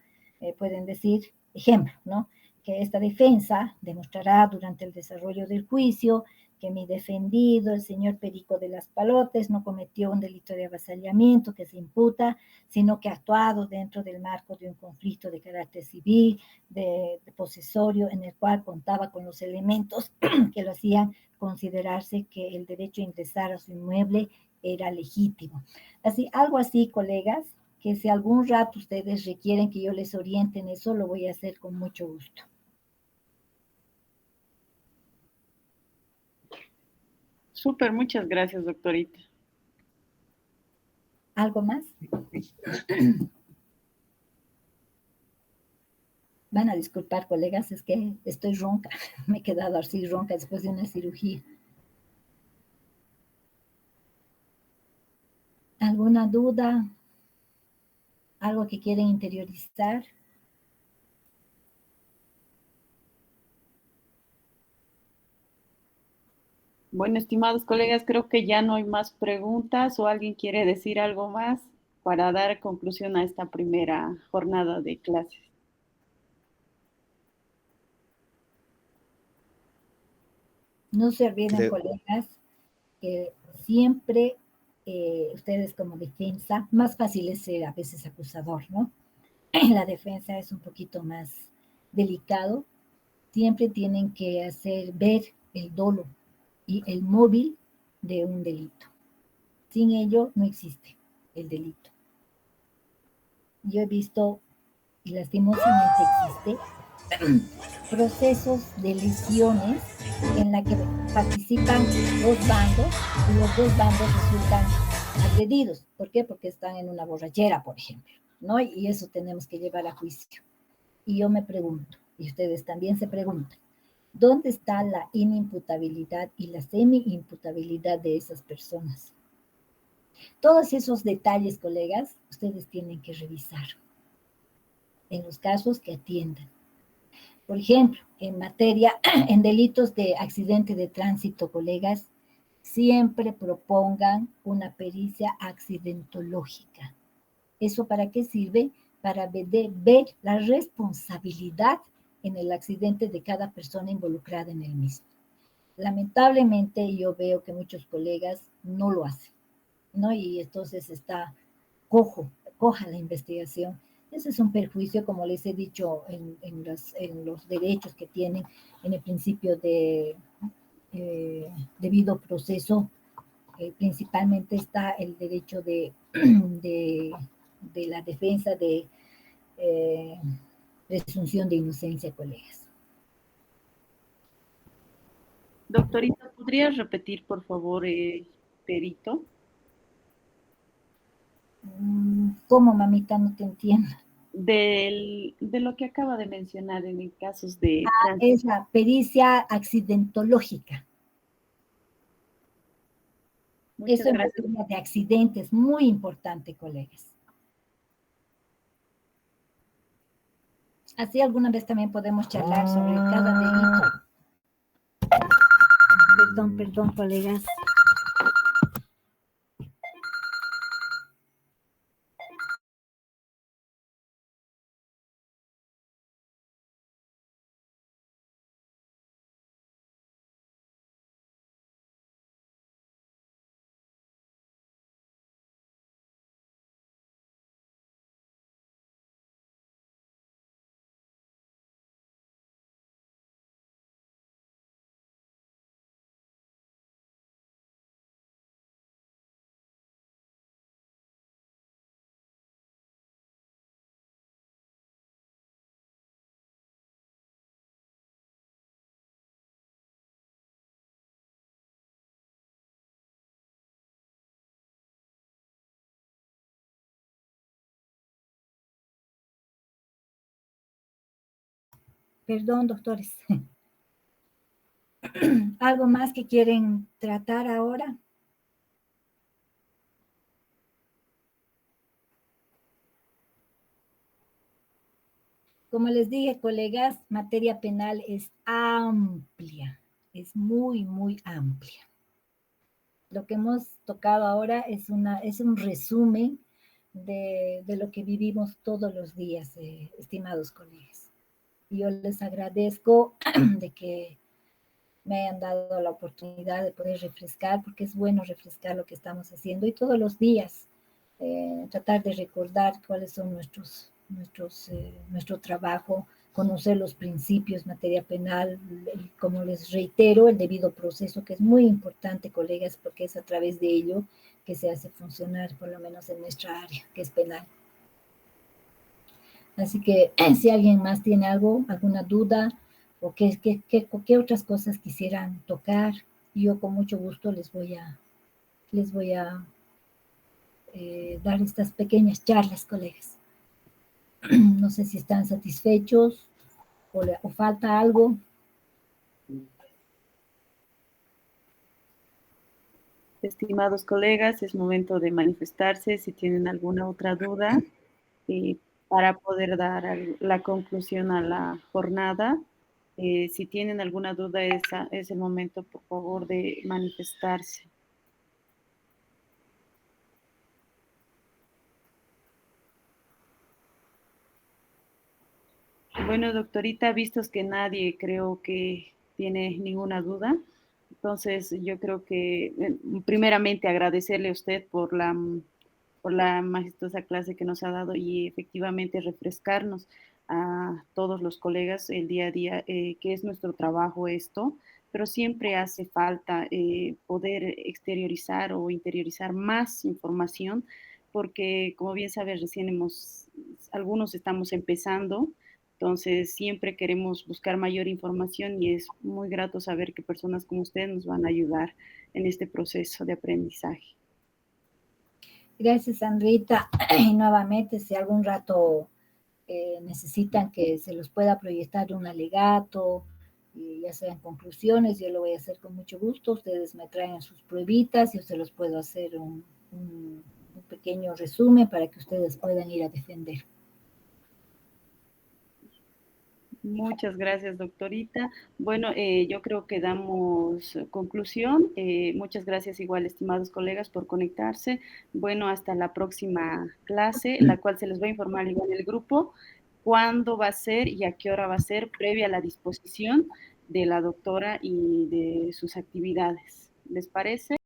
pueden decir, ejemplo, ¿no? Que esta defensa demostrará durante el desarrollo del juicio que mi defendido, el señor Perico de las Palotes, no cometió un delito de avasallamiento que se imputa, sino que ha actuado dentro del marco de un conflicto de carácter civil, de posesorio, en el cual contaba con los elementos que lo hacían considerarse que el derecho a ingresar a su inmueble era legítimo. Así, algo así, colegas, que si algún rato ustedes requieren que yo les oriente en eso, lo voy a hacer con mucho gusto. Súper, muchas gracias, doctorita. ¿Algo más? Van a disculpar, colegas, es que estoy ronca. Me he quedado así ronca después de una cirugía. ¿Alguna duda? ¿Algo que quieren interiorizar? Bueno, estimados colegas, creo que ya no hay más preguntas o alguien quiere decir algo más para dar conclusión a esta primera jornada de clases. No se olviden, Creo, colegas, que siempre ustedes como defensa, más fácil es ser a veces acusador, ¿no? La defensa es un poquito más delicado. Siempre tienen que hacer ver el dolo y el móvil de un delito. Sin ello no existe el delito. Yo he visto, y lastimosamente existe, procesos de lesiones en la que participan dos bandos y los dos bandos resultan agredidos. ¿Por qué? Porque están en una borrachera, por ejemplo, ¿no? Y eso tenemos que llevar a juicio. Y yo me pregunto, y ustedes también se preguntan, ¿dónde está la inimputabilidad y la semi-imputabilidad de esas personas? Todos esos detalles, colegas, ustedes tienen que revisar en los casos que atiendan. Por ejemplo, en materia, en delitos de accidente de tránsito, colegas, siempre propongan una pericia accidentológica. ¿Eso para qué sirve? Para ver la responsabilidad en el accidente de cada persona involucrada en el mismo. Lamentablemente yo veo que muchos colegas no lo hacen, ¿no? Y entonces está coja la investigación. Ese es un perjuicio, como les he dicho, en los derechos que tienen en el principio de debido proceso. Principalmente está el derecho de, de la defensa de presunción de inocencia, colegas. Doctorita, ¿podrías repetir, por favor, Perito? ¿Cómo, mamita? No te entiendo. De lo que acaba de mencionar en casos de tránsito. Es la pericia accidentológica. Muchas Eso en gracias. materia de accidentes, muy importante, colegas. Así alguna vez también podemos charlar sobre cada delito. Perdón, colegas. Perdón, doctores. ¿Algo más que quieren tratar ahora? Como les dije, colegas, materia penal es amplia, es muy, muy amplia. Lo que hemos tocado ahora es un resumen de lo que vivimos todos los días, estimados colegas. Y yo les agradezco de que me hayan dado la oportunidad de poder refrescar, porque es bueno refrescar lo que estamos haciendo y todos los días tratar de recordar cuáles son nuestro trabajo, conocer los principios, materia penal, como les reitero, el debido proceso, que es muy importante, colegas, porque es a través de ello que se hace funcionar, por lo menos en nuestra área, que es penal. Así que si alguien más tiene algo, alguna duda, o qué otras cosas quisieran tocar, yo con mucho gusto les voy a dar estas pequeñas charlas, colegas. No sé si están satisfechos o falta algo. Estimados colegas, es momento de manifestarse si tienen alguna otra duda para poder dar la conclusión a la jornada. Si tienen alguna duda, es el momento, por favor, de manifestarse. Bueno, doctorita, vistos que nadie creo que tiene ninguna duda, entonces yo creo que primeramente agradecerle a usted por la majestuosa clase que nos ha dado y efectivamente refrescarnos a todos los colegas el día a día, que es nuestro trabajo esto, pero siempre hace falta poder exteriorizar o interiorizar más información, porque como bien sabes, algunos estamos empezando, entonces siempre queremos buscar mayor información y es muy grato saber que personas como usted nos van a ayudar en este proceso de aprendizaje. Gracias, Sandrita. Y nuevamente, si algún rato necesitan que se los pueda proyectar un alegato, ya sean conclusiones, yo lo voy a hacer con mucho gusto. Ustedes me traen sus pruebitas y yo se los puedo hacer un pequeño resumen para que ustedes puedan ir a defender. Muchas gracias, doctorita. Bueno, yo creo que damos conclusión. Muchas gracias igual, estimados colegas, por conectarse. Bueno, hasta la próxima clase, la cual se les va a informar igual en el grupo cuándo va a ser y a qué hora va a ser, previa a la disposición de la doctora y de sus actividades. ¿Les parece?